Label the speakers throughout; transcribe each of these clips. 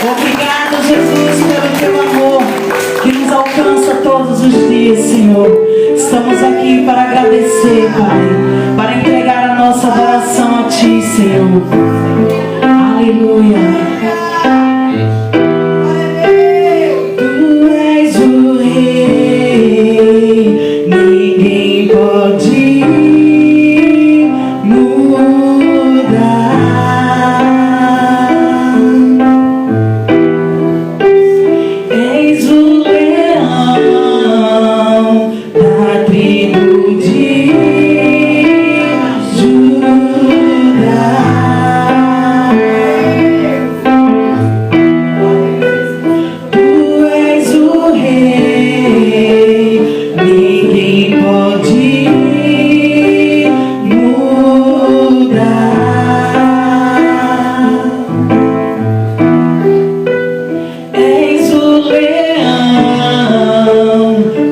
Speaker 1: Obrigado, Jesus, pelo teu amor que nos alcança todos os dias, Senhor. Estamos aqui para agradecer, Pai, para entregar a nossa adoração a Ti, Senhor. Aleluia. Tu és o Rei, ninguém pode mudar. És o leão da tribo de Judá. Tu és o Rei, ninguém pode mudar. És o leão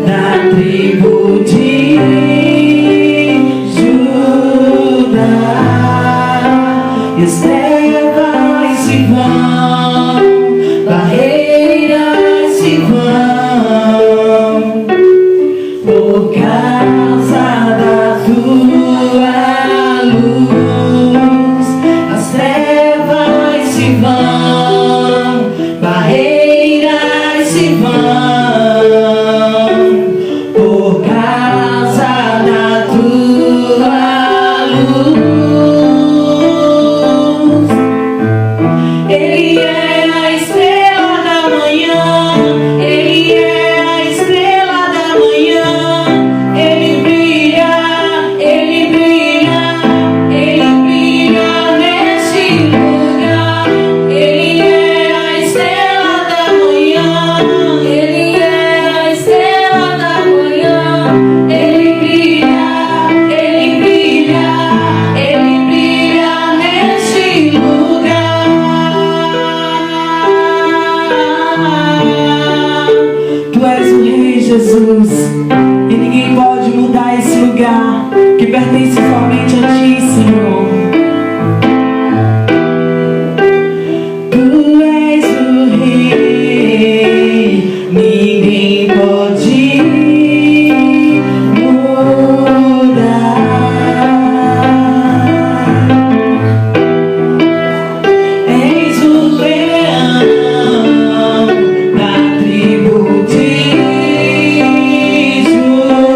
Speaker 1: da tribo de Judá. E as trevas se vão, barreiras se vão, por causa da tua luz. As trevas se vão, barreiras se vão, por causa da tua luz. Ele é a estrela da manhã, Ele é a estrela da manhã. Ele brilha, Ele brilha, Ele brilha neste lugar. Ele é a estrela da manhã, Ele é a estrela da manhã. Ele brilha, Ele brilha, Ele brilha neste lugar. Tu és o Rei, Jesus, e ninguém pode mudar esse lugar que pertence somente a Ti, Senhor. Tu és o Rei, ninguém pode mudar. És o leão da tribo de Judá.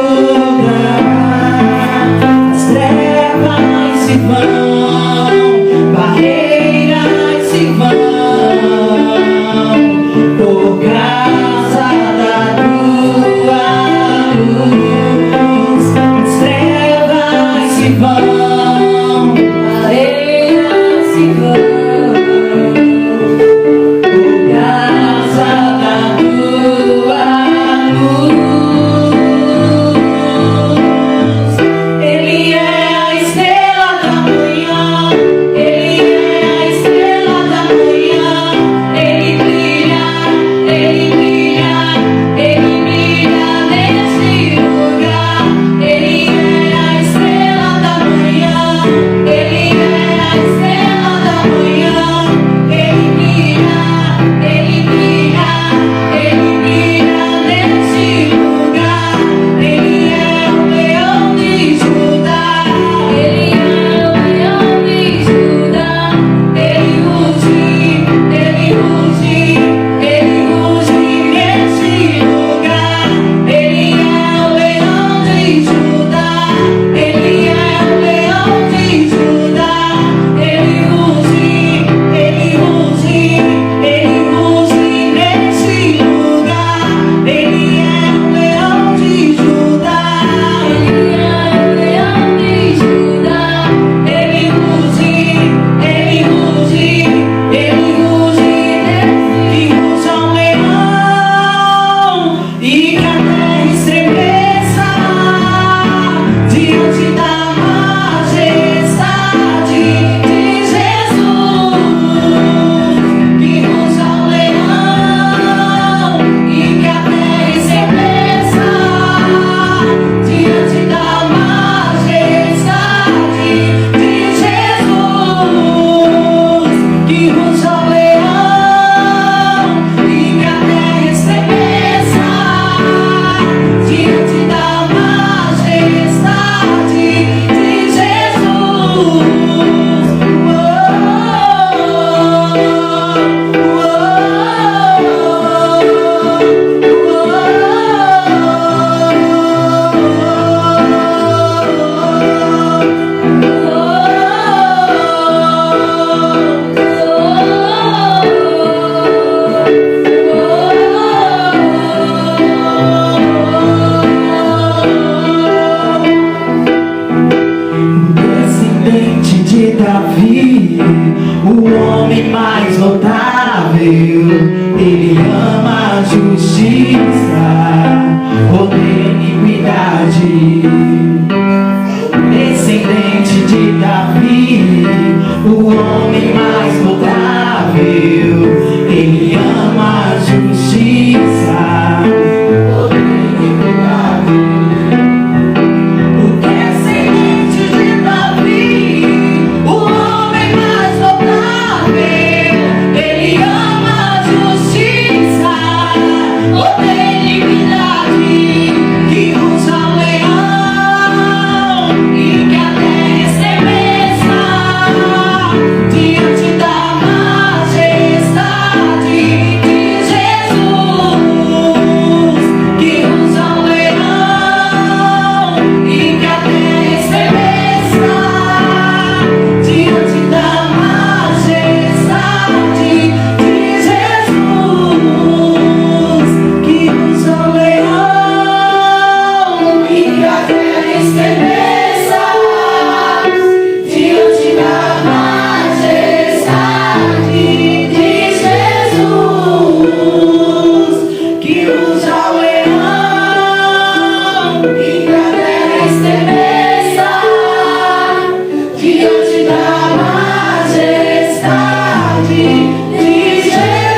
Speaker 1: As trevas Ele ama a justiça, odeia a iniquidade. Descendente de Davi, o homem mais notável. Ele ama a justiça, odeia a iniquidade. O descendente de Davi, o homem mais notável. Ele ama a justiça, odeia a iniquidade. Que usa o leão e que a terra estremeça diante da majestade de Jesus. Que usa o leão e que a terra estremeça diante da majestade de Jesus. Que usa o leão e que a terra estremeça diante da majestade de Jesus. Que usa o leão e que a terra estremeça diante da majestade de Jesus.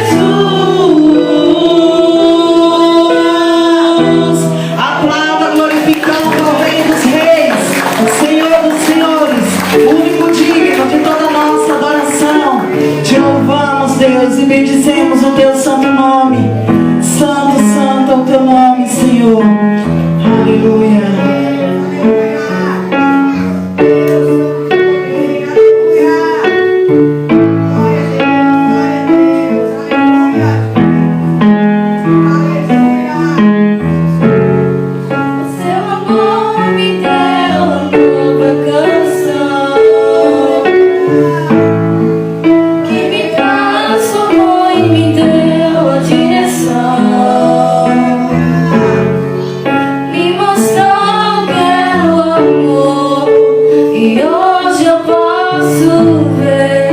Speaker 1: Aplauda glorificando o Rei dos Reis, o Senhor dos Senhores, o único digno de toda a nossa adoração. Te louvamos, Deus, e bendizemos o teu santo nome. Santo, santo é o teu nome, Senhor. Aleluia.
Speaker 2: Seu amor me deu uma nova canção que me transformou e me deu a direção. Me mostrou que era o amor e hoje eu posso ver,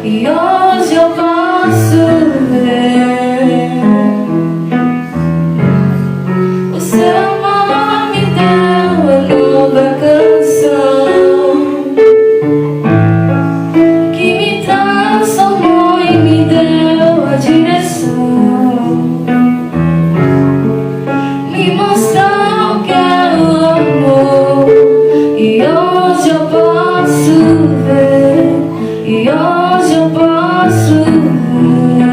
Speaker 2: e hoje eu posso ver. O seu amor me deu uma nova canção que me transformou e me deu a direção. Me mostrou que era o amor e hoje eu posso ver, e hoje eu posso ver.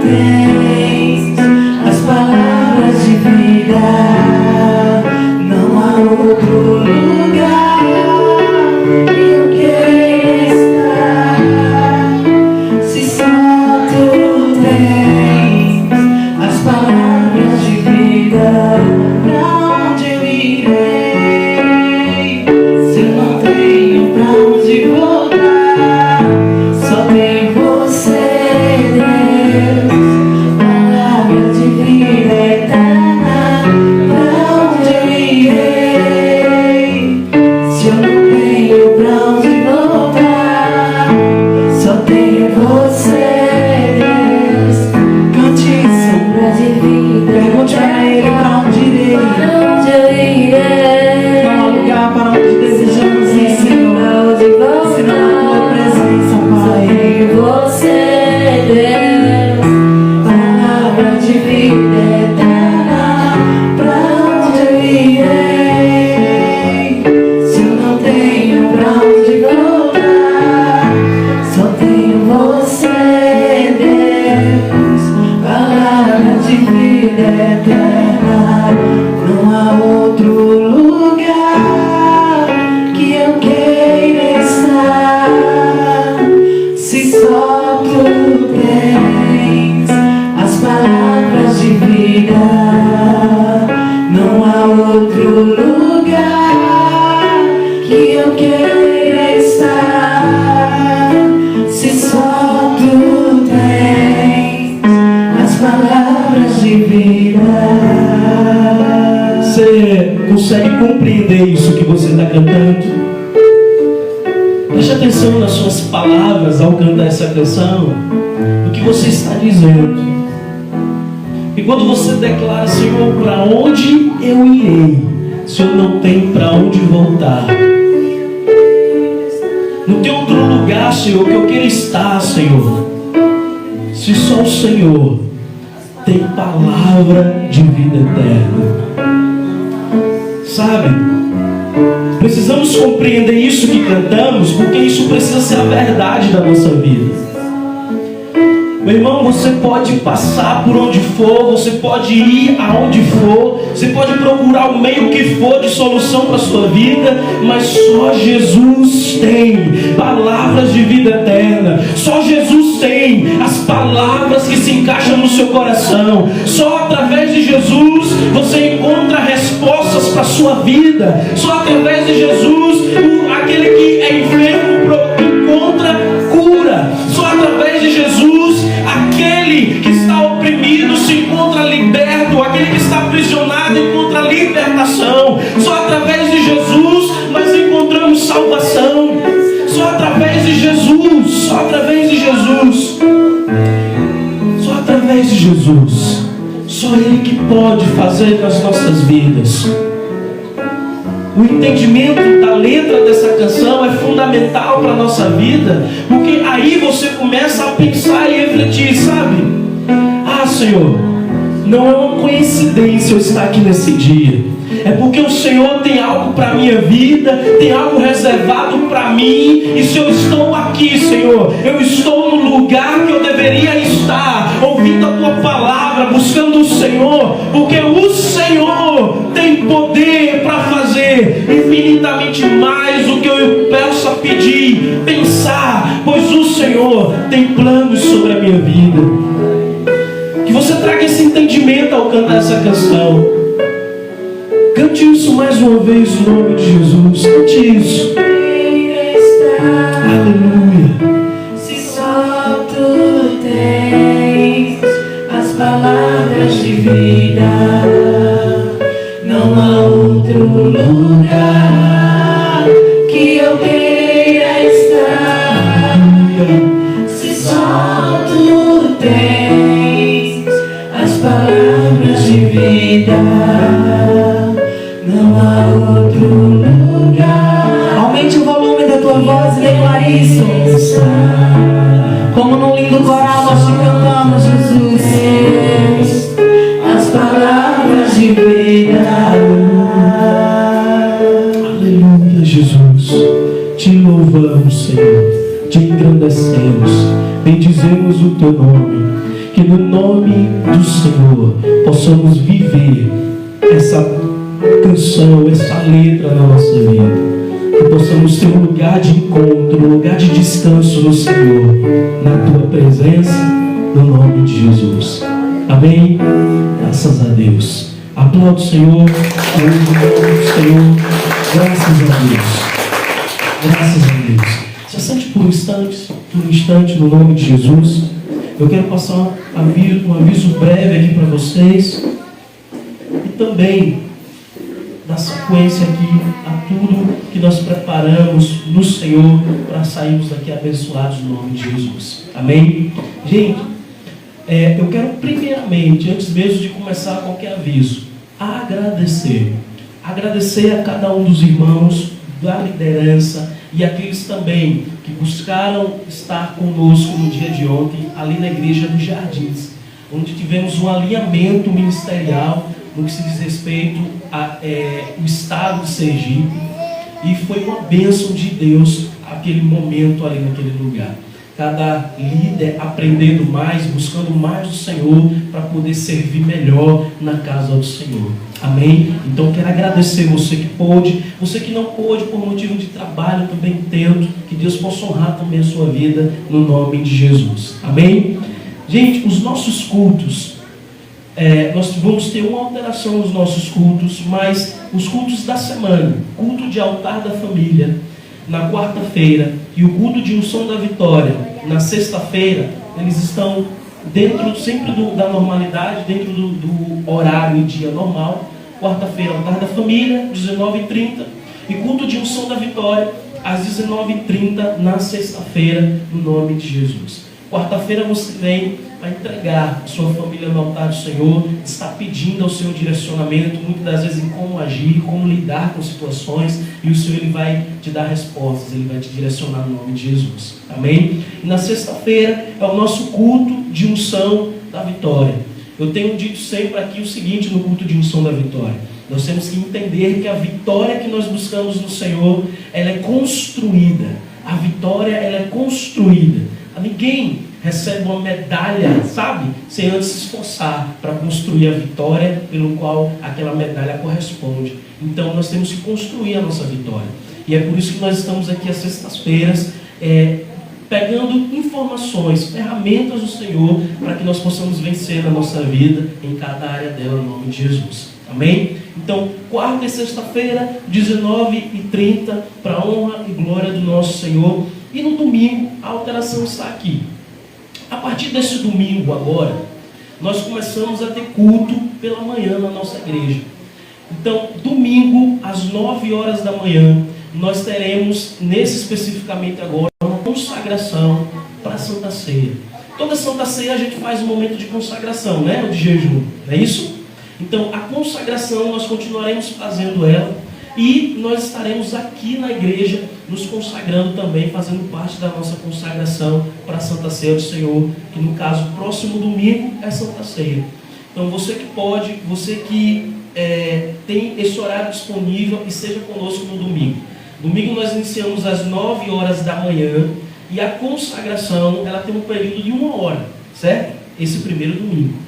Speaker 1: tens as palavras de vida. Não há outro lugar que eu queira estar. Se só tu tens as palavras de vida, pra onde eu irei? Se eu não tenho pra onde voltar, só tem você, Deus. Palavras de vida eterna, pra onde eu irei? Se eu não tenho pra onde voltar, só tenho você, Deus. Cante isso. Pergunte a Ele pra onde irei. Não há lugar para onde desejamos ir, Senhor, senão na tua presença, Pai.
Speaker 2: Você, Deus,
Speaker 1: Palavra de vida eterna, pra onde eu irei? Se eu não tenho pra onde voltar, só tenho você, Deus. Palavra de vida eterna, não há outro lugar que eu queira estar. Se só tu tens as palavras de vida, não há outro lugar que eu queira estar. Se só tu tens as palavras de vida.
Speaker 3: Você consegue compreender isso que você está cantando? Preste atenção nas suas palavras ao cantar essa canção, no que você está dizendo. E quando você declara, Senhor, para onde eu irei, se eu não tenho para onde voltar? Não tem outro lugar, Senhor, que eu queira estar, Senhor, se só o Senhor tem palavra de vida eterna. Sabe? Precisamos compreender isso que cantamos, porque isso precisa ser a verdade da nossa vida. Meu irmão, você pode passar por onde for, você pode ir aonde for, você pode procurar o meio que for de solução para a sua vida, mas só Jesus tem palavras de vida eterna. Só Jesus tem as palavras que se encaixam no seu coração. Só através de Jesus você encontra respostas para a sua vida. Só através de Jesus aquele que é enfermo encontra cura. Só através de Jesus aquele que está oprimido se encontra liberto. Aquele que está aprisionado encontra libertação. Só através de Jesus nós encontramos salvação. Só através de Jesus. Só através de Jesus. Só através de Jesus. Só Ele que pode fazer nas nossas vidas. O entendimento da letra dessa canção é fundamental para a nossa vida, porque aí você começa a pensar e refletir, sabe? Ah, Senhor, não é uma coincidência eu estar aqui nesse dia. É porque o Senhor tem algo para a minha vida, tem algo reservado para mim. E se eu estou aqui, Senhor, eu estou no lugar que eu deveria estar, ouvindo a Tua palavra, buscando o Senhor, porque o Senhor tem poder para fazer infinitamente mais do que eu possa pedir, pensar, pois o Senhor tem planos sobre a minha vida. Que você traga esse entendimento ao cantar essa canção. Cante isso mais uma vez em nome de Jesus. Cante isso. Aleluia.
Speaker 1: Se só tu tens as palavras de vida, não há outro lugar que eu queira estar. Se só tu tens as palavras de vida, não há outro lugar. Aumente o volume da tua voz e declare isso. Como num lindo coral nós te cantamos, Jesus. As palavras
Speaker 3: nome do Senhor, possamos viver essa canção, essa letra na nossa vida. Que possamos ter um lugar de encontro, um lugar de descanso no Senhor, na Tua presença, no nome de Jesus. Amém? Graças a Deus. Aplauda o Senhor, aplauda o nome do Senhor. Graças a Deus. Graças a Deus. Se sente por um instante, no nome de Jesus. Eu quero passar um aviso breve aqui para vocês. E também dar sequência aqui a tudo que nós preparamos no Senhor para sairmos daqui abençoados no nome de Jesus. Amém? Gente, eu quero primeiramente, antes mesmo de começar qualquer aviso, agradecer a cada um dos irmãos da liderança e aqueles também que buscaram estar conosco no dia de ontem, ali na igreja dos Jardins, onde tivemos um alinhamento ministerial no que se diz respeito ao estado de Sergipe, e foi uma bênção de Deus aquele momento ali naquele lugar. Cada líder aprendendo mais, buscando mais do Senhor para poder servir melhor na casa do Senhor. Amém? Então quero agradecer você que pôde, você que não pôde por motivo de trabalho, eu também entendo, que Deus possa honrar também a sua vida no nome de Jesus. Amém? Gente, os nossos cultos, nós vamos ter uma alteração nos nossos cultos, mas os cultos da semana, culto de altar da família na quarta-feira e o culto de unção da vitória na sexta-feira, eles estão dentro sempre da normalidade, dentro do horário e dia normal. Quarta-feira, altar da família, 19h30, e culto de unção da vitória às 19h30 na sexta-feira, no nome de Jesus. Quarta-feira você vem para entregar a sua família no altar do Senhor, está pedindo ao Senhor direcionamento, muitas das vezes em como agir, como lidar com situações, e o Senhor ele vai te dar respostas, ele vai te direcionar no nome de Jesus. Amém? E na sexta-feira é o nosso culto de unção da vitória. Eu tenho dito sempre aqui o seguinte no culto de unção da vitória: nós temos que entender que a vitória que nós buscamos no Senhor, ela é construída. A vitória, ela é construída. Ninguém recebe uma medalha, sabe, sem antes se esforçar para construir a vitória pelo qual aquela medalha corresponde. Então nós temos que construir a nossa vitória. E é por isso que nós estamos aqui às sextas-feiras, pegando informações, ferramentas do Senhor, para que nós possamos vencer na nossa vida, em cada área dela, no nome de Jesus. Amém? Então, quarta e sexta-feira, 19h30, para a honra e glória do nosso Senhor. E no domingo, a alteração está aqui. A partir desse domingo agora, nós começamos a ter culto pela manhã na nossa igreja. Então, domingo, às 9 horas da manhã, nós teremos, nesse especificamente agora, uma consagração para a Santa Ceia. Toda Santa Ceia a gente faz um momento de consagração, né? De jejum, não é isso? Então, a consagração nós continuaremos fazendo ela, e nós estaremos aqui na igreja nos consagrando também, fazendo parte da nossa consagração para a Santa Ceia do Senhor, que no caso, próximo domingo é Santa Ceia. Então você que pode, você que tem esse horário disponível, e seja conosco no domingo. Domingo nós iniciamos às 9 horas da manhã, e a consagração ela tem um período de 1 hora, certo? Esse primeiro domingo.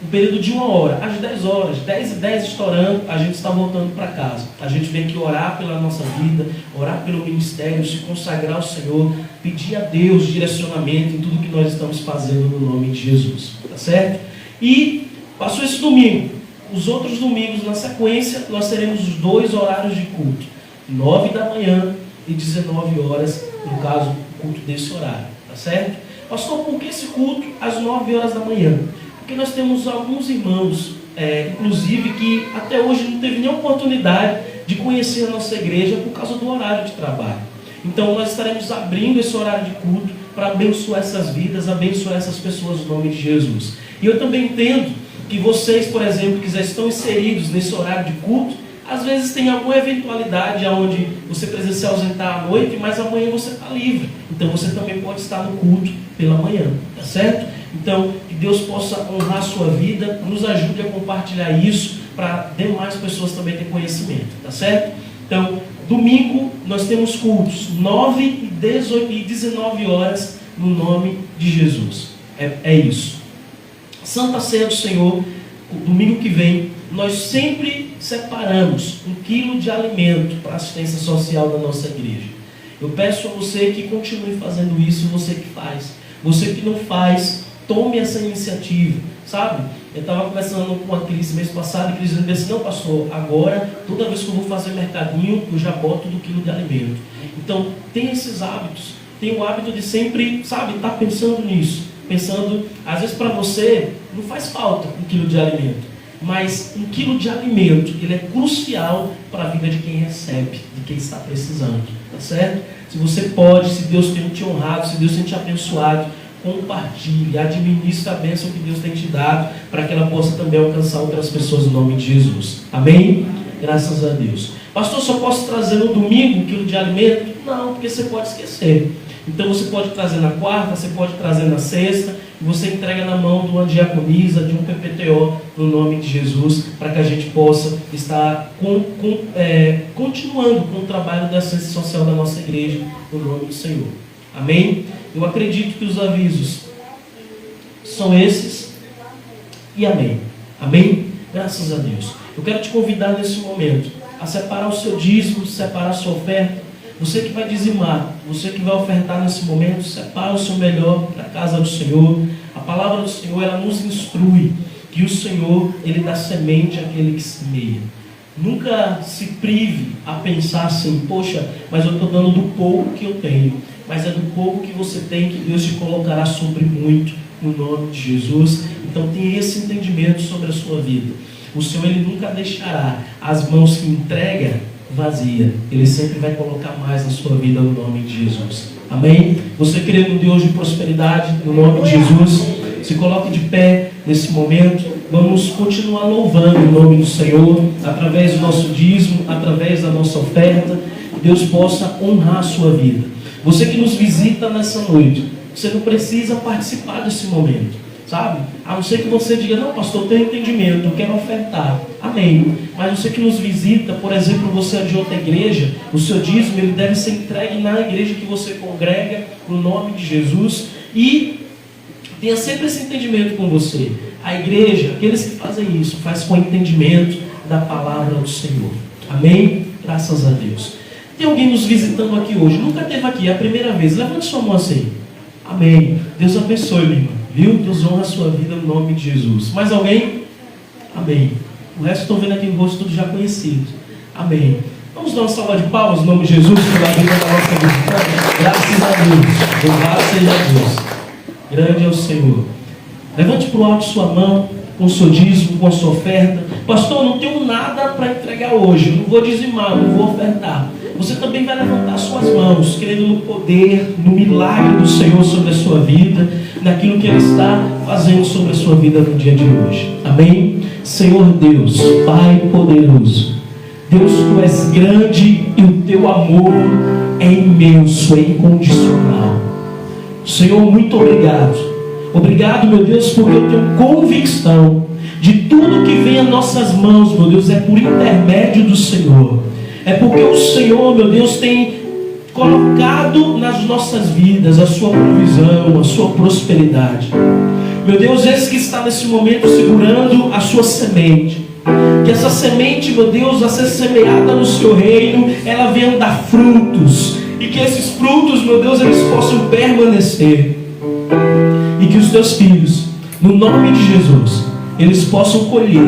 Speaker 3: Um período de 1 hora, às 10 horas, 10h10 estourando, a gente está voltando para casa. A gente vem aqui orar pela nossa vida, orar pelo ministério, se consagrar ao Senhor, pedir a Deus direcionamento em tudo que nós estamos fazendo no nome de Jesus. Tá certo? E passou esse domingo. Os outros domingos, na sequência, nós teremos os 2 horários de culto. 9 da manhã e 19 horas, no caso, o culto desse horário. Tá certo? Pastor, por que esse culto às 9 horas da manhã? Porque nós temos alguns irmãos, inclusive, que até hoje não teve nenhuma oportunidade de conhecer a nossa igreja por causa do horário de trabalho. Então nós estaremos abrindo esse horário de culto para abençoar essas vidas, abençoar essas pessoas no nome de Jesus. E eu também entendo que vocês, por exemplo, que já estão inseridos nesse horário de culto, às vezes tem alguma eventualidade onde você precisa se ausentar à noite, mas amanhã você está livre. Então você também pode estar no culto pela manhã, tá certo? Então, que Deus possa honrar a sua vida, nos ajude a compartilhar isso para demais pessoas também terem conhecimento, tá certo? Então, domingo nós temos cultos 9 e 18 e 19 horas no nome de Jesus. É isso. Santa Ceia do Senhor, domingo que vem, nós sempre separamos 1 quilo de alimento para a assistência social da nossa igreja. Eu peço a você que continue fazendo isso, você que faz. Você que não faz, tome essa iniciativa, sabe? Eu estava conversando com a Cris mês passado, e a Cris disse assim: não, pastor, agora, toda vez que eu vou fazer mercadinho, eu já boto do quilo de alimento. Então, tem esses hábitos. Tem o hábito de sempre, sabe, estar pensando nisso. Pensando, às vezes para você, não faz falta 1 quilo de alimento. Mas 1 quilo de alimento, ele é crucial para a vida de quem recebe, de quem está precisando. Tá certo? Se você pode, se Deus tem te honrado, se Deus tem te abençoado, compartilhe, administre a bênção que Deus tem te dado, para que ela possa também alcançar outras pessoas no nome de Jesus. Amém? Graças a Deus. Pastor, só posso trazer no domingo 1 quilo de alimento? Não, porque você pode esquecer. Então você pode trazer na quarta, você pode trazer na sexta, e você entrega na mão de uma diaconisa, de um PPTO, no nome de Jesus, para que a gente possa estar continuando com o trabalho da assistência social da nossa igreja, no nome do Senhor. Amém? Eu acredito que os avisos são esses, e amém. Amém? Graças a Deus. Eu quero te convidar nesse momento a separar o seu dízimo, separar a sua oferta. Você que vai dizimar, você que vai ofertar nesse momento, separa o seu melhor para a casa do Senhor. A palavra do Senhor, ela nos instrui que o Senhor, ele dá semente àquele que semeia. Nunca se prive a pensar assim: poxa, mas eu estou dando do pouco que eu tenho. Mas é do pouco que você tem que Deus te colocará sobre muito, no nome de Jesus. Então tenha esse entendimento sobre a sua vida. O Senhor, ele nunca deixará as mãos que entrega vazia. Ele sempre vai colocar mais na sua vida, no nome de Jesus. Amém? Você crê no Deus de prosperidade, no nome de Jesus, se coloque de pé nesse momento. Vamos continuar louvando o nome do Senhor, através do nosso dízimo, através da nossa oferta. Que Deus possa honrar a sua vida. Você que nos visita nessa noite, você não precisa participar desse momento, sabe? A não ser que você diga: não, pastor, eu tenho entendimento, eu quero ofertar. Amém. Mas você que nos visita, por exemplo, você é de outra igreja, o seu dízimo, ele deve ser entregue na igreja que você congrega, no nome de Jesus. E tenha sempre esse entendimento com você. A igreja, aqueles que fazem isso, faz com entendimento da palavra do Senhor. Amém? Graças a Deus. Tem alguém nos visitando aqui hoje? Nunca esteve aqui, é a primeira vez. Levante sua mão assim. Amém. Deus abençoe, minha irmã. Viu? Deus honra a sua vida no nome de Jesus. Mais alguém? Amém. O resto estou vendo aqui no rosto tudo já conhecido. Amém. Vamos dar uma salva de palmas no nome de Jesus pela vida da nossa visitante. Graças a Deus. Louvado seja Deus. Grande é o Senhor. Levante para o alto sua mão, com o seu dízimo, com a sua oferta. Pastor, não tenho nada para entregar hoje. Não vou dizimar, não vou ofertar. Você também vai levantar suas mãos, crendo no poder, no milagre do Senhor sobre a sua vida, naquilo que Ele está fazendo sobre a sua vida no dia de hoje. Amém? Senhor Deus, Pai poderoso, Deus, Tu és grande e o Teu amor é imenso, é incondicional. Senhor, muito obrigado. Obrigado, meu Deus, porque eu tenho convicção de tudo que vem às nossas mãos, meu Deus, é por intermédio do Senhor. É porque o Senhor, meu Deus, tem colocado nas nossas vidas a sua provisão, a sua prosperidade. Meu Deus, esse que está nesse momento segurando a sua semente, que essa semente, meu Deus, a ser semeada no seu reino, ela venha dar frutos, e que esses frutos, meu Deus, eles possam permanecer, e que os teus filhos, no nome de Jesus, eles possam colher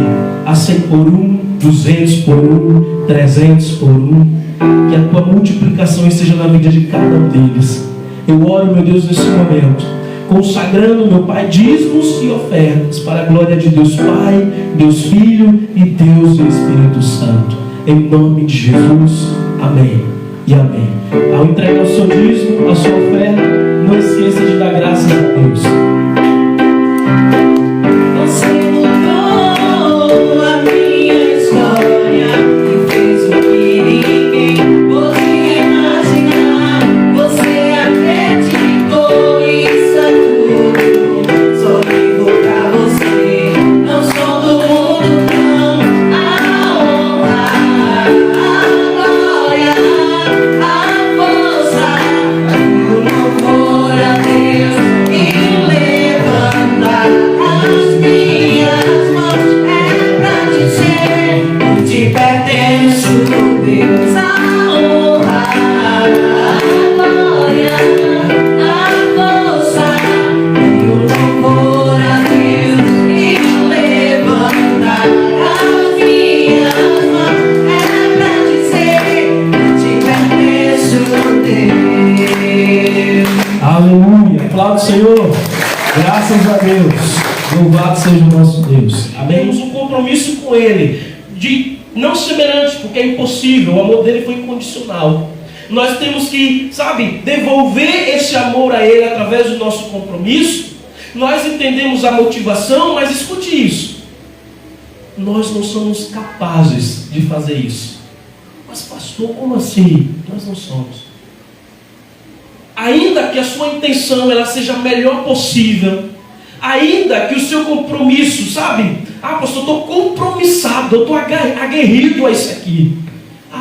Speaker 3: a 100 por 1, 200 por 1, 300 por 1, que a tua multiplicação esteja na vida de cada um deles. Eu oro, meu Deus, nesse momento, consagrando, meu Pai, dízimos e ofertas para a glória de Deus Pai, Deus Filho e Deus e Espírito Santo. Em nome de Jesus, amém e amém. Ao entregar o seu dízimo, a sua oferta, não esqueça de dar graças a Deus.
Speaker 1: Você mudou a minha história e fez o que ninguém podia imaginar. Você acreditou, isso é tudo. Só vivo pra você, não sou do mundo, não. A honra, a glória, a força, o louvor a Deus e
Speaker 3: Graças a Deus. Louvado seja o nosso Deus. Amém? Temos um compromisso com Ele, de não semelhante, porque é impossível. O amor dele foi incondicional. Nós temos que, devolver esse amor a Ele através do nosso compromisso. Nós entendemos a motivação, mas escute isso. Nós não somos capazes de fazer isso. Mas pastor, como assim? Nós não somos. Ainda que a sua intenção ela seja a melhor possível, ainda que o seu compromisso, pastor, eu estou compromissado, eu estou aguerrido a isso aqui.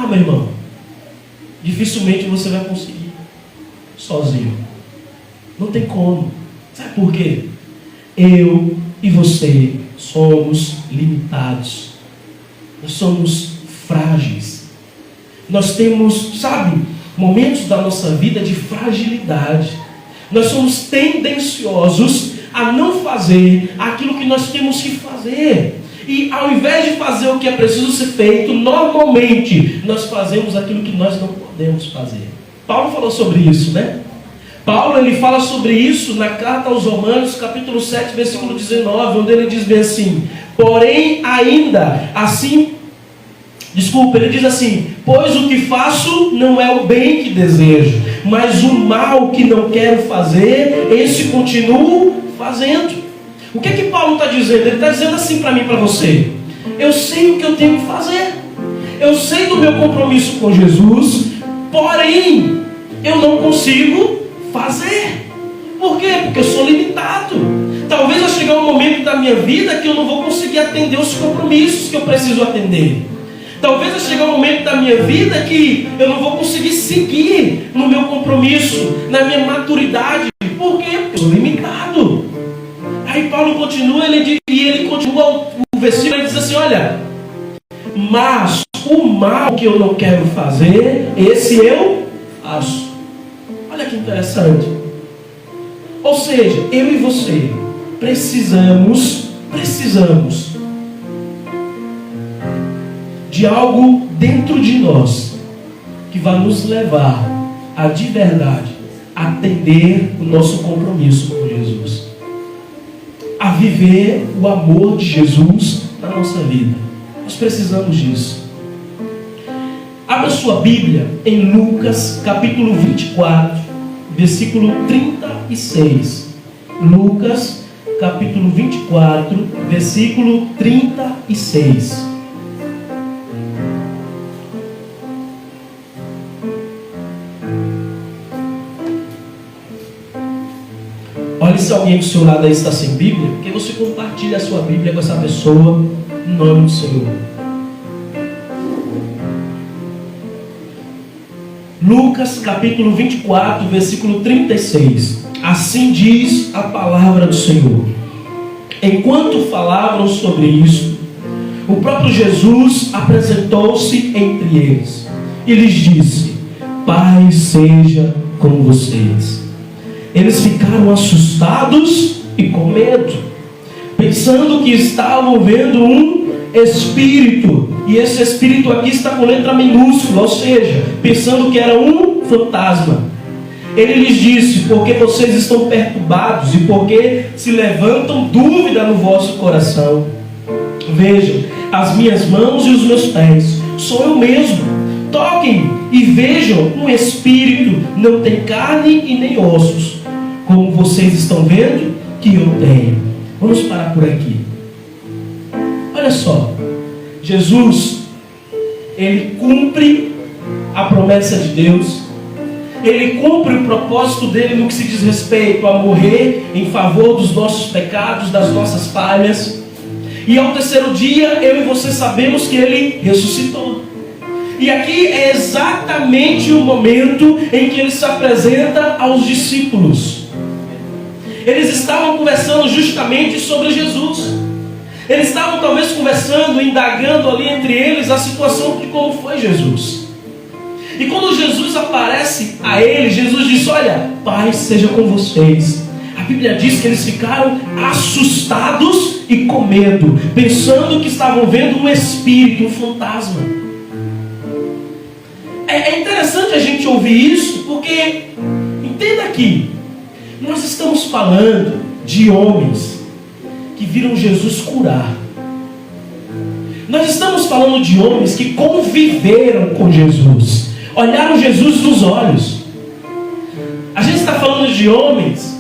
Speaker 3: Meu irmão, dificilmente você vai conseguir sozinho. Não tem como. Sabe por quê? Eu e você somos limitados. Nós somos frágeis. Nós temos, momentos da nossa vida de fragilidade. Nós somos tendenciosos a não fazer aquilo que nós temos que fazer. E ao invés de fazer o que é preciso ser feito, normalmente nós fazemos aquilo que nós não podemos fazer. Paulo falou sobre isso, né? Paulo ele fala sobre isso na carta aos Romanos, capítulo 7, versículo 19, onde ele diz bem assim: porém ainda assim, ele diz assim: pois o que faço não é o bem que desejo, mas o mal que não quero fazer, esse continuo fazendo. O que é que Paulo está dizendo? Ele está dizendo assim para mim e para você: eu sei o que eu tenho que fazer, eu sei do meu compromisso com Jesus, porém eu não consigo fazer. Por quê? Porque eu sou limitado. Talvez vai chegar um momento da minha vida que eu não vou conseguir atender os compromissos que eu preciso atender. Talvez vai chegar um momento da minha vida que eu não vou conseguir seguir no meu compromisso, na minha maturidade. Por quê? Porque eu sou limitado. Aí Paulo continua, ele continua o versículo, ele diz assim: olha, mas o mal que eu não quero fazer, esse eu faço. Olha que interessante. Ou seja, eu e você precisamos de algo dentro de nós que vai nos levar a de verdade atender o nosso compromisso com Jesus, a viver o amor de Jesus na nossa vida. Nós precisamos disso. Abra sua Bíblia em Lucas capítulo 24, versículo 36. Lucas capítulo 24, versículo 36. Olha se alguém do seu lado aí está sem Bíblia, porque você compartilha a sua Bíblia com essa pessoa em nome do Senhor. Lucas capítulo 24, versículo 36. Assim diz a palavra do Senhor. Enquanto falavam sobre isso, o próprio Jesus apresentou-se entre eles e lhes disse: paz seja com vocês. Eles ficaram assustados e com medo, pensando que estavam vendo um espírito. E esse espírito aqui está com letra minúscula, ou seja, pensando que era um fantasma. Ele lhes disse: porque vocês estão perturbados e porque se levantam dúvida no vosso coração. Vejam as minhas mãos e os meus pés, sou eu mesmo. Toquem e vejam, um espírito não tem carne e nem ossos, como vocês estão vendo que eu tenho. Vamos parar por aqui. Olha só, Jesus, Ele cumpre a promessa de Deus, Ele cumpre o propósito dele no que se diz respeito a morrer em favor dos nossos pecados, das nossas falhas. E ao terceiro dia, eu e você sabemos que Ele ressuscitou. E aqui é exatamente o momento em que Ele se apresenta aos discípulos. Eles estavam conversando justamente sobre Jesus. Eles estavam talvez conversando, indagando ali entre eles a situação de como foi Jesus. E quando Jesus aparece a eles, Jesus diz: olha, paz seja com vocês. A Bíblia diz que eles ficaram assustados e com medo, pensando que estavam vendo um espírito, um fantasma. É interessante a gente ouvir isso, porque, entenda aqui, nós estamos falando de homens que viram Jesus curar. Nós estamos falando de homens que conviveram com Jesus, olharam Jesus nos olhos. A gente está falando de homens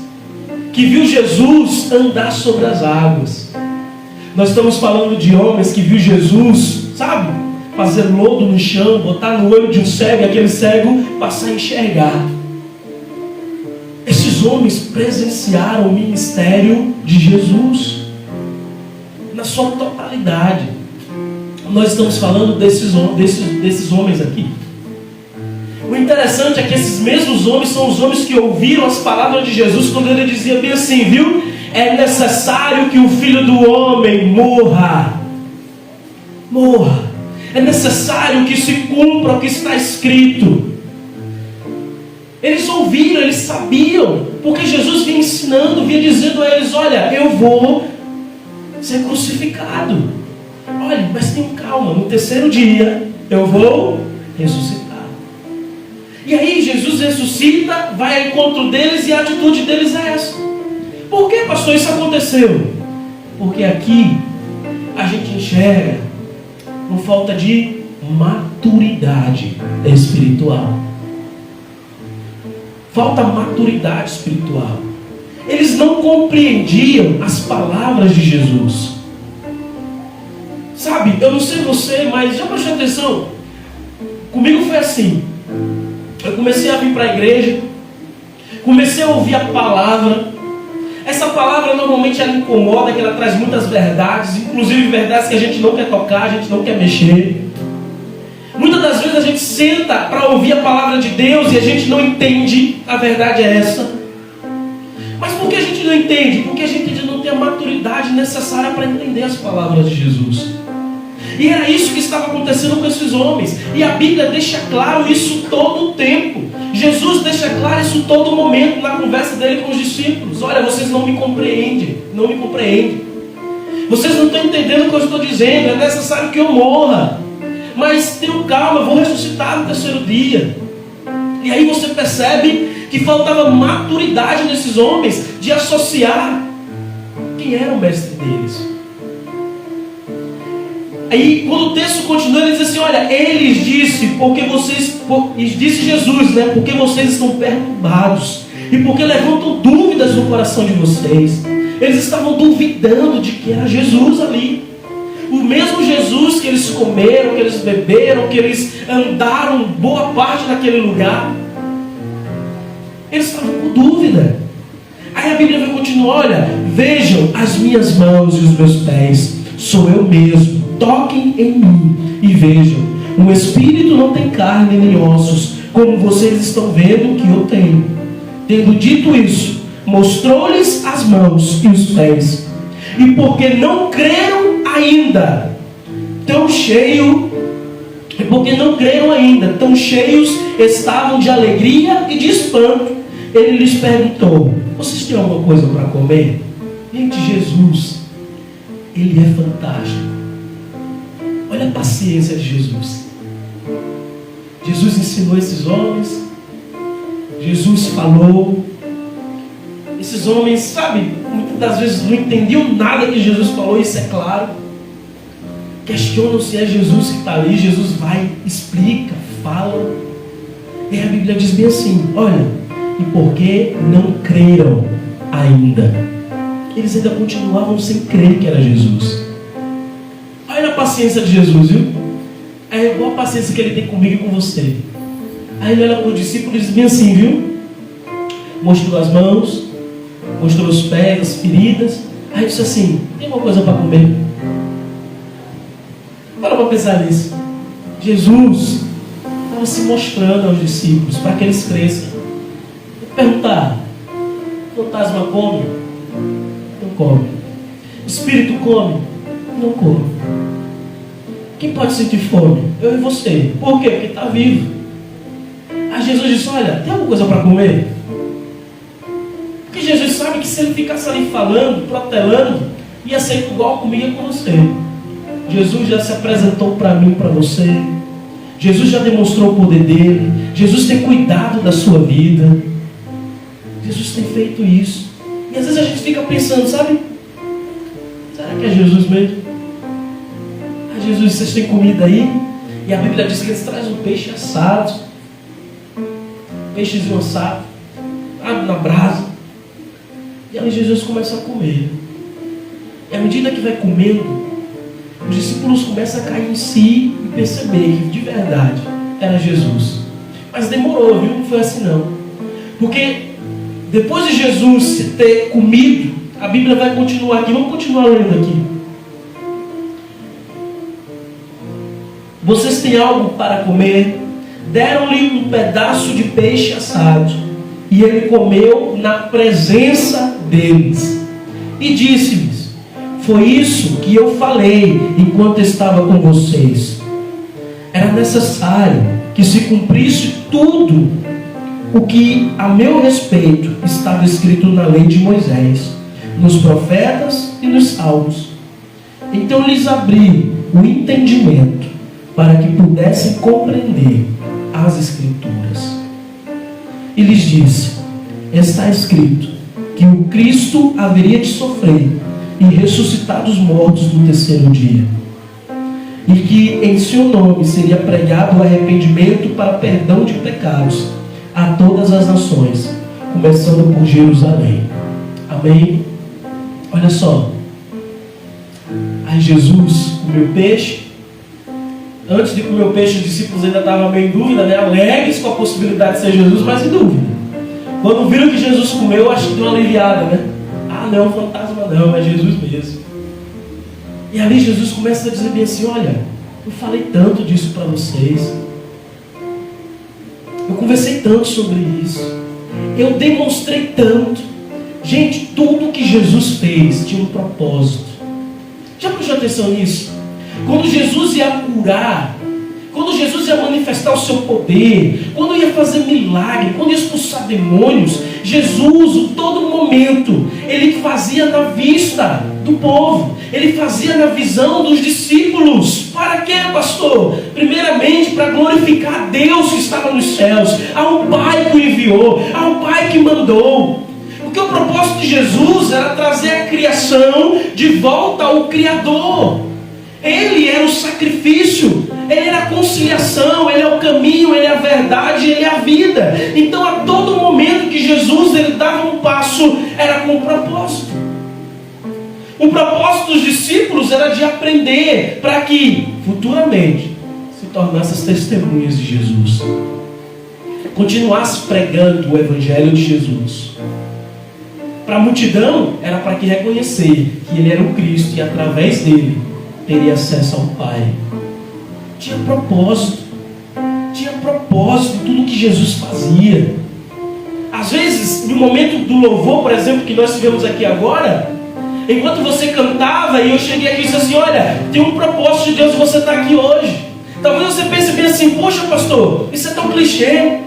Speaker 3: que viu Jesus andar sobre as águas. Nós estamos falando de homens que viu Jesus, sabe, fazer lodo no chão, botar no olho de um cego e aquele cego passar a enxergar. Esses homens presenciaram o ministério de Jesus na sua totalidade. Nós estamos falando desses homens aqui. O interessante é que esses mesmos homens são os homens que ouviram as palavras de Jesus quando ele dizia bem assim, viu? É necessário que o Filho do Homem morra. Morra. É necessário que se cumpra o que está escrito. Eles ouviram, eles sabiam, porque Jesus vinha ensinando, vinha dizendo a eles, olha, eu vou ser crucificado. Olha, mas tenham calma, no terceiro dia eu vou ressuscitar. E aí Jesus ressuscita, vai ao encontro deles e a atitude deles é essa. Por que, pastor, isso aconteceu? Porque aqui a gente enxerga por falta de maturidade espiritual. Falta maturidade espiritual. Eles não compreendiam as palavras de Jesus. Sabe, eu não sei você, mas já prestou atenção? Comigo foi assim. Eu comecei a vir para a igreja, comecei a ouvir a palavra. Essa palavra normalmente ela incomoda, que ela traz muitas verdades, inclusive verdades que a gente não quer tocar, a gente não quer mexer. Muitas das vezes a gente senta para ouvir a palavra de Deus e a gente não entende, a verdade é essa. Mas por que a gente não entende? Porque a gente não tem a maturidade necessária para entender as palavras de Jesus. E era isso que estava acontecendo com esses homens. E a Bíblia deixa claro isso todo o tempo. Jesus deixa claro isso todo momento na conversa dele com os discípulos. Olha, vocês não me compreendem. Não me compreendem. Vocês não estão entendendo o que eu estou dizendo. É necessário que eu morra. Mas tenham calma, eu vou ressuscitar no terceiro dia. E aí você percebe que faltava maturidade nesses homens de associar quem era o mestre deles. Aí quando o texto continua, ele diz assim, olha, eles disse, disse Jesus, né? Porque vocês estão perturbados e porque levantam dúvidas no coração de vocês. Eles estavam duvidando de que era Jesus ali. O mesmo Jesus que eles comeram, que eles beberam, que eles andaram boa parte daquele lugar. Eles estavam com dúvida. Aí a Bíblia vai continuar, olha, vejam as minhas mãos e os meus pés, sou eu mesmo. Toquem em mim e vejam, o Espírito não tem carne nem ossos, como vocês estão vendo que eu tenho. Tendo dito isso, mostrou-lhes as mãos e os pés. E porque não creram ainda, tão cheios estavam de alegria e de espanto, ele lhes perguntou, vocês têm alguma coisa para comer? Gente, Jesus, ele é fantástico. Olha a paciência de Jesus. Jesus ensinou esses homens. Jesus falou. Esses homens, sabe, muitas das vezes não entendiam nada que Jesus falou, isso é claro. Questionam se é Jesus que está ali. Jesus vai, explica, fala. E a Bíblia diz bem assim, olha, e porque não creram ainda. Eles ainda continuavam sem crer que era Jesus. Olha a paciência de Jesus, viu? É igual a paciência que ele tem comigo e com você. Aí ele olha para o discípulo e diz bem assim, viu? Mostrou as mãos, mostrou os pés, as feridas. Aí disse assim, tem alguma coisa para comer? Para pensar nisso. Jesus estava se mostrando aos discípulos para que eles cresçam. Vou perguntar, fantasma come? Não come. Espírito come? Não come. Quem pode sentir fome? Eu e você. Por quê? Porque está vivo. Aí Jesus disse, olha, tem alguma coisa para comer? Porque Jesus sabe que se ele ficasse ali falando, protelando, ia ser igual comigo e com você. Jesus já se apresentou para mim, para você. Jesus já demonstrou o poder dele. Jesus tem cuidado da sua vida. Jesus tem feito isso. E às vezes a gente fica pensando, sabe? Será que é Jesus mesmo? Ah, Jesus, vocês têm comida aí? E a Bíblia diz que eles trazem um peixe assado. Peixezinho assado. Abre na brasa. E aí Jesus começa a comer. E à medida que vai comendo, os discípulos começam a cair em si e perceber que de verdade era Jesus. Mas demorou, viu? Não foi assim não. Porque depois de Jesus ter comido, a Bíblia vai continuar aqui. Vamos continuar lendo aqui. Vocês têm algo para comer? Deram-lhe um pedaço de peixe assado, e ele comeu na presença deles. E disse-lhes: foi isso que eu falei enquanto estava com vocês. Era necessário que se cumprisse tudo o que a meu respeito estava escrito na lei de Moisés, nos profetas e nos salmos. Então lhes abri o entendimento para que pudessem compreender as Escrituras. E lhes disse: está escrito que o Cristo haveria de sofrer e ressuscitar dos mortos no terceiro dia, e que em seu nome seria pregado o arrependimento para perdão de pecados a todas as nações, começando por Jerusalém. Amém? Olha só. Aí Jesus comeu peixe. Antes de comer o peixe, os discípulos ainda estavam meio em dúvida, né? Alegres com a possibilidade de ser Jesus, mas em dúvida. Quando viram que Jesus comeu, acho que deu uma aliviada, né? Ah, não, fantasma não, é Jesus mesmo. E ali Jesus começa a dizer bem assim: olha, eu falei tanto disso para vocês. Eu conversei tanto sobre isso. Eu demonstrei tanto. Gente, tudo que Jesus fez tinha um propósito. Já prestou atenção nisso? Quando Jesus ia curar, quando Jesus ia manifestar o seu poder, quando ia fazer milagre, quando ia expulsar demônios, Jesus, em todo momento, ele fazia na vista do povo, ele fazia na visão dos discípulos. Para quê, pastor? Primeiramente, para glorificar a Deus que estava nos céus, ao Pai que o enviou, ao Pai que mandou. Porque o propósito de Jesus era trazer a criação de volta ao Criador. Ele era o sacrifício, ele era a conciliação, ele é o caminho, ele é a verdade, ele é a vida. Então a todo momento que Jesus ele dava um passo, era com um propósito. O propósito dos discípulos era de aprender para que futuramente se tornassem as testemunhas de Jesus, continuasse pregando o Evangelho de Jesus. Para a multidão era para que reconhecer que ele era o Cristo e através dele teria acesso ao Pai. Tinha propósito tudo que Jesus fazia. Às vezes, no momento do louvor, por exemplo, que nós tivemos aqui agora, enquanto você cantava e eu cheguei aqui e disse assim: olha, tem um propósito de Deus e você está aqui hoje. Talvez você pense bem assim: poxa, pastor, isso é tão clichê,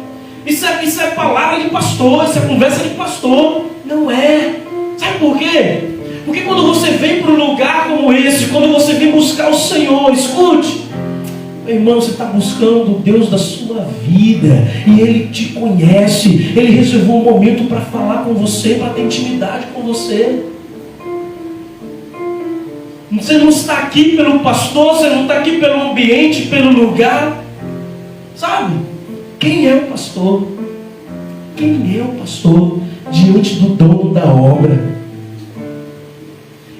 Speaker 3: isso é palavra de pastor, isso é conversa de pastor. Não é. Sabe por quê? Porque quando você vem para um lugar como esse, quando você vem buscar o Senhor, escute, meu irmão, você está buscando o Deus da sua vida, e Ele te conhece, Ele reservou um momento para falar com você, para ter intimidade com você. Você não está aqui pelo pastor, você não está aqui pelo ambiente, pelo lugar, sabe? Quem é o pastor? Quem é o pastor diante do dono da obra?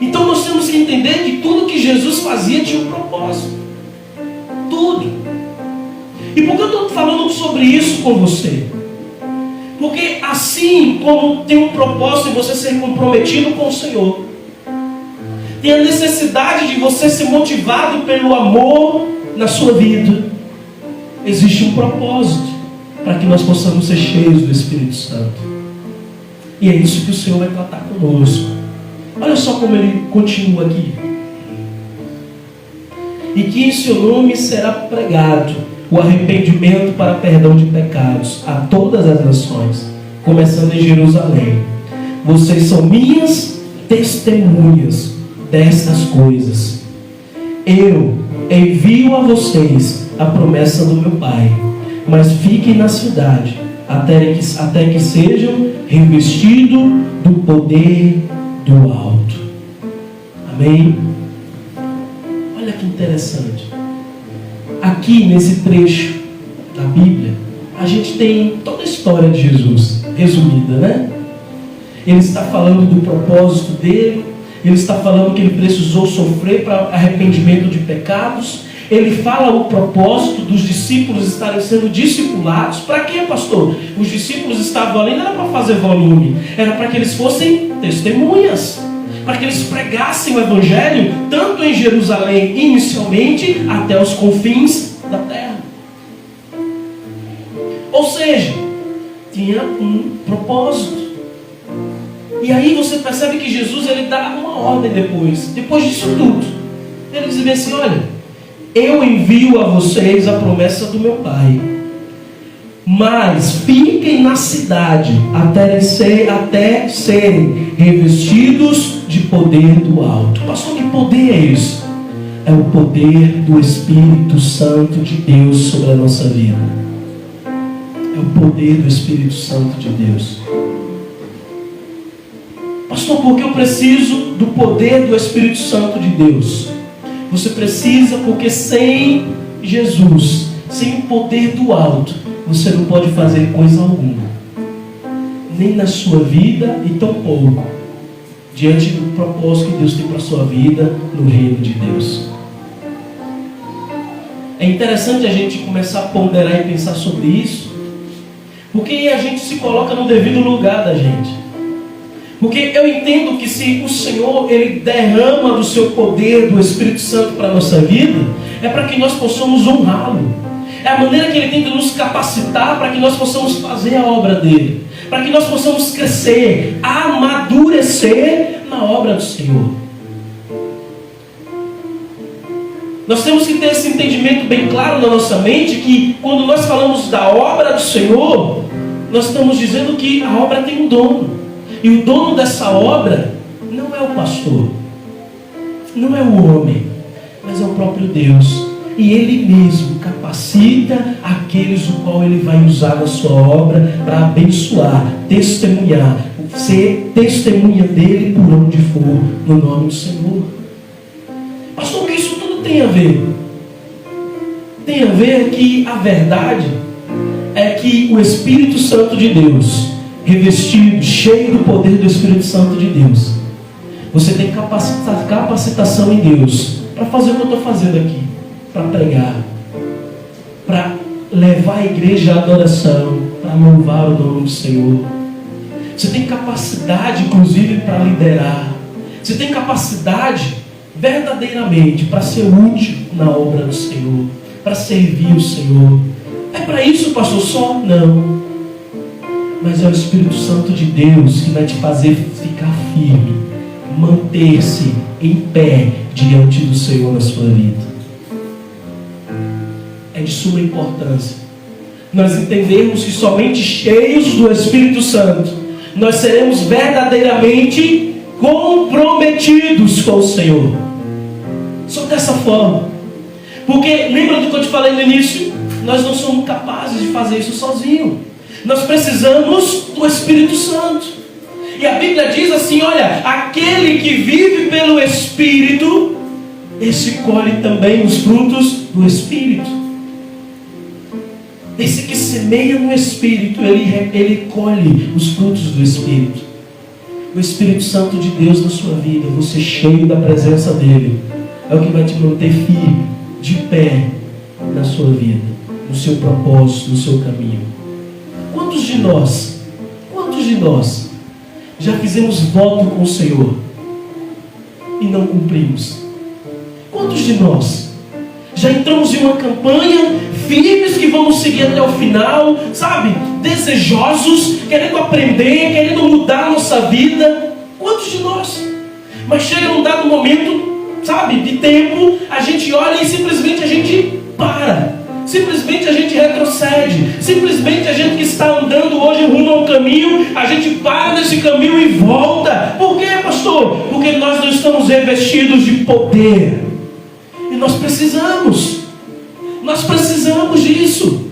Speaker 3: Então nós temos que entender que tudo que Jesus fazia tinha um propósito. Tudo. E por que eu estou falando sobre isso com você? Porque assim como tem um propósito em você ser comprometido com o Senhor, tem a necessidade de você ser motivado pelo amor na sua vida, existe um propósito para que nós possamos ser cheios do Espírito Santo. E é isso que o Senhor vai tratar conosco. Olha só como ele continua aqui. E que em seu nome será pregado o arrependimento para perdão de pecados a todas as nações, começando em Jerusalém. Vocês são minhas testemunhas destas coisas. Eu envio a vocês a promessa do meu Pai, mas fiquem na cidade até que sejam revestidos do poder do alto. Amém? Olha que interessante. Aqui nesse trecho da Bíblia, a gente tem toda a história de Jesus resumida, né? Ele está falando do propósito dele, ele está falando que ele precisou sofrer para arrependimento de pecados. Ele fala o propósito dos discípulos estarem sendo discipulados. Para quê, pastor? Os discípulos estavam ali, não era para fazer volume, era para que eles fossem testemunhas, para que eles pregassem o Evangelho, tanto em Jerusalém inicialmente, até os confins da terra. Ou seja, tinha um propósito. E aí você percebe que Jesus, ele dá uma ordem depois disso tudo. Ele diz assim: olha, eu envio a vocês a promessa do meu Pai, mas fiquem na cidade até serem revestidos de poder do alto. Pastor, que poder é isso? É o poder do Espírito Santo de Deus sobre a nossa vida. É o poder do Espírito Santo de Deus. Pastor, por que eu preciso do poder do Espírito Santo de Deus? Você precisa porque sem Jesus, sem o poder do alto, você não pode fazer coisa alguma. Nem na sua vida e tão pouco diante do propósito que Deus tem para a sua vida no reino de Deus. É interessante a gente começar a ponderar e pensar sobre isso, porque a gente se coloca no devido lugar da gente. Porque eu entendo que se o Senhor, ele derrama do seu poder, do Espírito Santo para a nossa vida, é para que nós possamos honrá-lo. É a maneira que ele tenta nos capacitar para que nós possamos fazer a obra dele, para que nós possamos crescer, amadurecer na obra do Senhor. Nós temos que ter esse entendimento bem claro na nossa mente, que quando nós falamos da obra do Senhor, nós estamos dizendo que a obra tem um dono. E o dono dessa obra não é o pastor, não é o homem, mas é o próprio Deus. E Ele mesmo capacita aqueles o qual Ele vai usar na sua obra para abençoar, testemunhar, ser testemunha dEle por onde for, no nome do Senhor. Pastor, o que isso tudo tem a ver? Tem a ver que a verdade é que o Espírito Santo de Deus, revestido, cheio do poder do Espírito Santo de Deus, você tem capacitação em Deus para fazer o que eu estou fazendo aqui, para pregar, para levar a igreja à adoração, para louvar o nome do Senhor. Você tem capacidade, inclusive, para liderar. Você tem capacidade verdadeiramente para ser útil na obra do Senhor, para servir o Senhor. É para isso, pastor, só? Não. Mas é o Espírito Santo de Deus que vai te fazer ficar firme, manter-se em pé diante do Senhor na sua vida. É de suma importância nós entendermos que somente cheios do Espírito Santo nós seremos verdadeiramente comprometidos com o Senhor. Só dessa forma. Porque lembra do que eu te falei no início? Nós não somos capazes de fazer isso sozinhos. Nós precisamos do Espírito Santo. E a Bíblia diz assim: olha, aquele que vive pelo Espírito, esse colhe também os frutos do Espírito. Esse que semeia no Espírito, ele colhe os frutos do Espírito. O Espírito Santo de Deus na sua vida, você cheio da presença dele, é o que vai te manter firme, de pé na sua vida, no seu propósito, no seu caminho. Quantos de nós já fizemos voto com o Senhor e não cumprimos? Quantos de nós já entramos em uma campanha firmes que vamos seguir até o final, sabe? Desejosos, querendo aprender, querendo mudar a nossa vida. Quantos de nós? Mas chega um dado momento, sabe, de tempo, a gente olha e simplesmente a gente para. Simplesmente a gente retrocede. Simplesmente a gente que está andando hoje rumo a um caminho, a gente para nesse caminho e volta. Por quê, pastor? Porque nós não estamos revestidos de poder. E nós precisamos disso.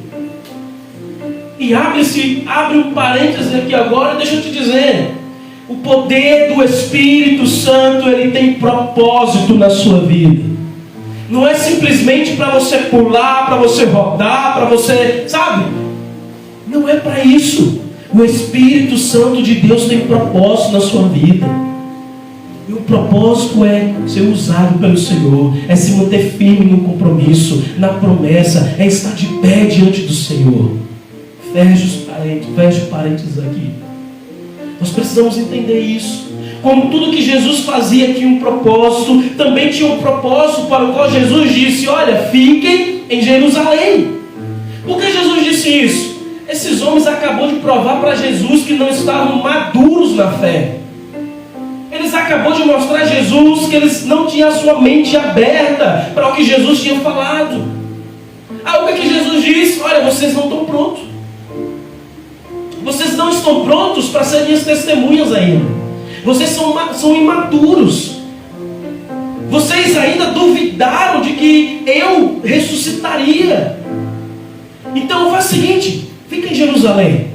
Speaker 3: E abre um parênteses aqui agora, deixa eu te dizer. O poder do Espírito Santo, ele tem propósito na sua vida. Não é simplesmente para você pular, para você rodar, para você, sabe? Não é para isso. O Espírito Santo de Deus tem propósito na sua vida. E o propósito é ser usado pelo Senhor, é se manter firme no compromisso, na promessa, é estar de pé diante do Senhor. Feche parênteses aqui. Nós precisamos entender isso. Como tudo que Jesus fazia tinha um propósito, também tinha um propósito para o qual Jesus disse: olha, fiquem em Jerusalém. Por que Jesus disse isso? Esses homens acabou de provar para Jesus que não estavam maduros na fé. Eles acabou de mostrar a Jesus que eles não tinham a sua mente aberta para o que Jesus tinha falado. O que Jesus disse? Olha, vocês não estão prontos. Vocês não estão prontos para serem minhas testemunhas ainda. Vocês são imaturos. Vocês ainda duvidaram de que eu ressuscitaria. Então faz o seguinte: fica em Jerusalém.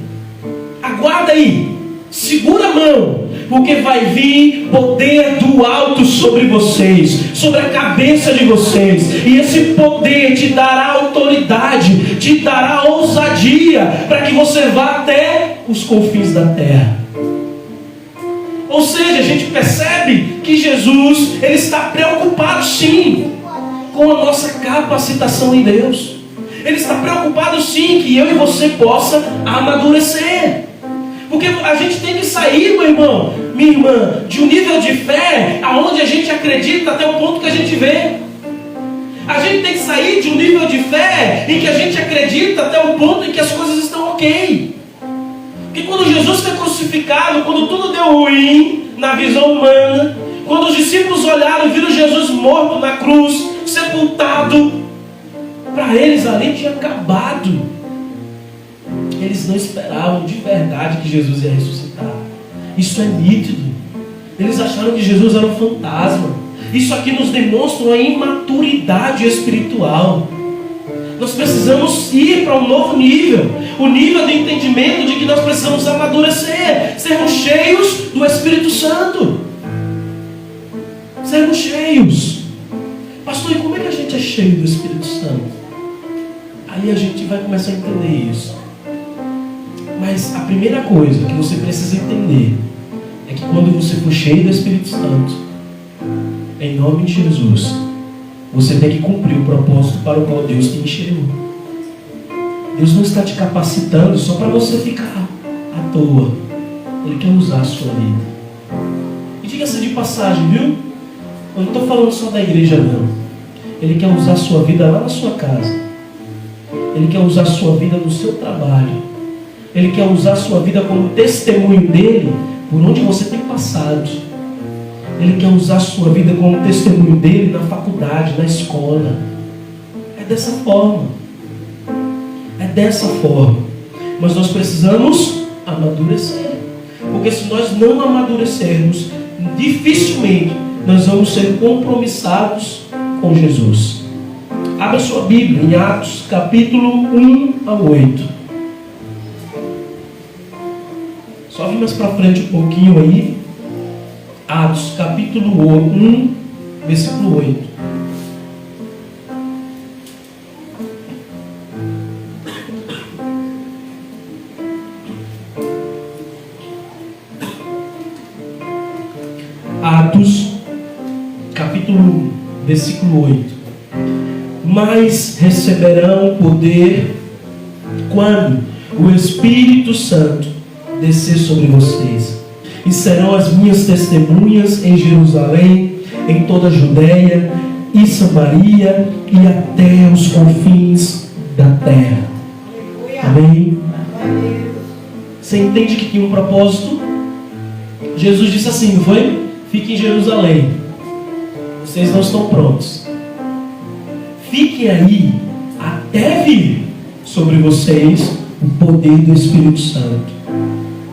Speaker 3: Aguarda aí. Segura a mão. Porque vai vir poder do alto sobre vocês, sobre a cabeça de vocês. E esse poder te dará autoridade, te dará ousadia, para que você vá até os confins da terra. Ou seja, a gente percebe que Jesus, ele está preocupado sim com a nossa capacitação em Deus. Ele está preocupado sim que eu e você possa amadurecer. Porque a gente tem que sair, meu irmão, minha irmã, de um nível de fé aonde a gente acredita até o ponto que a gente vê. A gente tem que sair de um nível de fé em que a gente acredita até o ponto em que as coisas estão ok. Porque quando Jesus foi crucificado, quando tudo deu ruim na visão humana, quando os discípulos olharam e viram Jesus morto na cruz, sepultado, para eles ali tinha acabado. Eles não esperavam de verdade que Jesus ia ressuscitar. Isso é nítido. Eles acharam que Jesus era um fantasma. Isso aqui nos demonstra uma imaturidade espiritual. Nós precisamos ir para um novo nível. O nível de entendimento de que nós precisamos amadurecer. Sermos cheios do Espírito Santo. Sermos cheios. Pastor, e como é que a gente é cheio do Espírito Santo? Aí a gente vai começar a entender isso. Mas a primeira coisa que você precisa entender é que quando você for cheio do Espírito Santo, em nome de Jesus, você tem que cumprir o propósito para o qual Deus te encheu. Deus não está te capacitando só para você ficar à toa. Ele quer usar a sua vida. E diga-se de passagem, viu? Eu não estou falando só da igreja, não. Ele quer usar a sua vida lá na sua casa. Ele quer usar a sua vida no seu trabalho. Ele quer usar a sua vida como testemunho dele por onde você tem passado. Ele quer usar a sua vida como testemunho dele na faculdade, na escola. É dessa forma. É dessa forma. Mas nós precisamos amadurecer. Porque se nós não amadurecermos, dificilmente nós vamos ser compromissados com Jesus. Abra sua Bíblia em Atos capítulo 1 a 8. Só vim mais para frente um pouquinho aí. Atos capítulo 1, versículo 8. Atos capítulo 1, versículo 8. Mas receberão poder quando o Espírito Santo descer sobre vocês, e serão as minhas testemunhas em Jerusalém, em toda a Judeia e Samaria e até os confins da terra. Amém? Você entende que tinha um propósito? Jesus disse assim, não foi? Fiquem em Jerusalém. Vocês não estão prontos. Fiquem aí até vir sobre vocês o poder do Espírito Santo.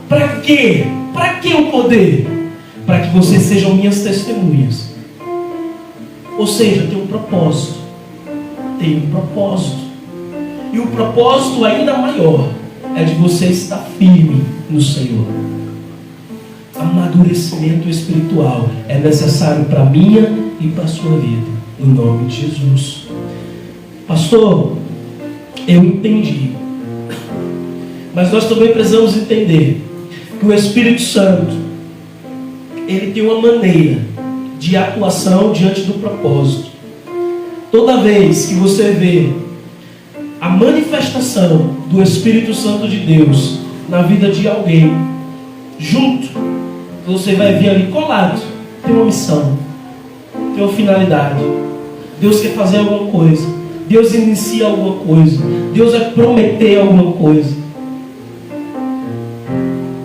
Speaker 3: Para quê? Para que o poder? Para que vocês sejam minhas testemunhas. Ou seja, tem um propósito. Tem um propósito. E o propósito ainda maior é de você estar firme no Senhor. Amadurecimento espiritual é necessário para a minha e para a sua vida, em nome de Jesus. Pastor, eu entendi, mas nós também precisamos entender que o Espírito Santo, ele tem uma maneira de atuação diante do propósito. Toda vez que você vê a manifestação do Espírito Santo de Deus na vida de alguém, junto, você vai ver ali colado, tem uma missão, tem uma finalidade. Deus quer fazer alguma coisa, Deus inicia alguma coisa, Deus vai prometer alguma coisa.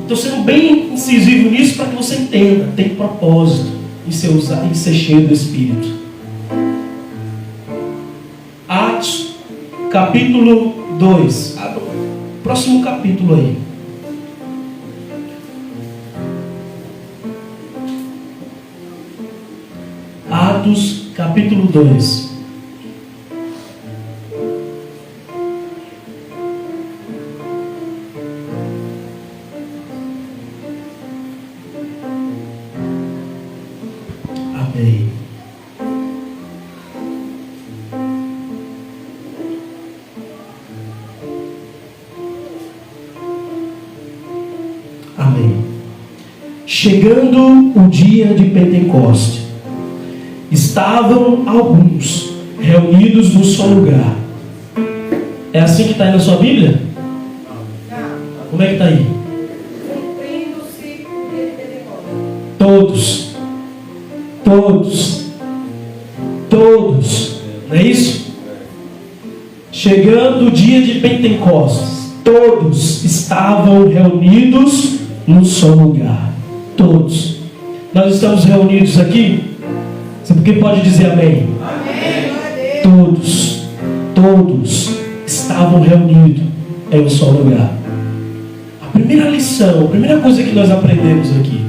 Speaker 3: Estou sendo bem incisivo nisso para que você entenda, tem propósito em ser cheio do Espírito. Atos, capítulo 2. Próximo capítulo aí. Atos, capítulo 2. Amém. Amém. Chegando o dia de Pentecostes, estavam alguns reunidos num só lugar. É assim que está aí na sua Bíblia? Como é que está aí? Todos. Não é isso? Chegando o dia de Pentecostes, todos estavam reunidos num só lugar. Todos. Nós estamos reunidos aqui. Porque pode dizer amém? Amém. Todos estavam reunidos em um só lugar. A primeira lição, a primeira coisa que nós aprendemos aqui: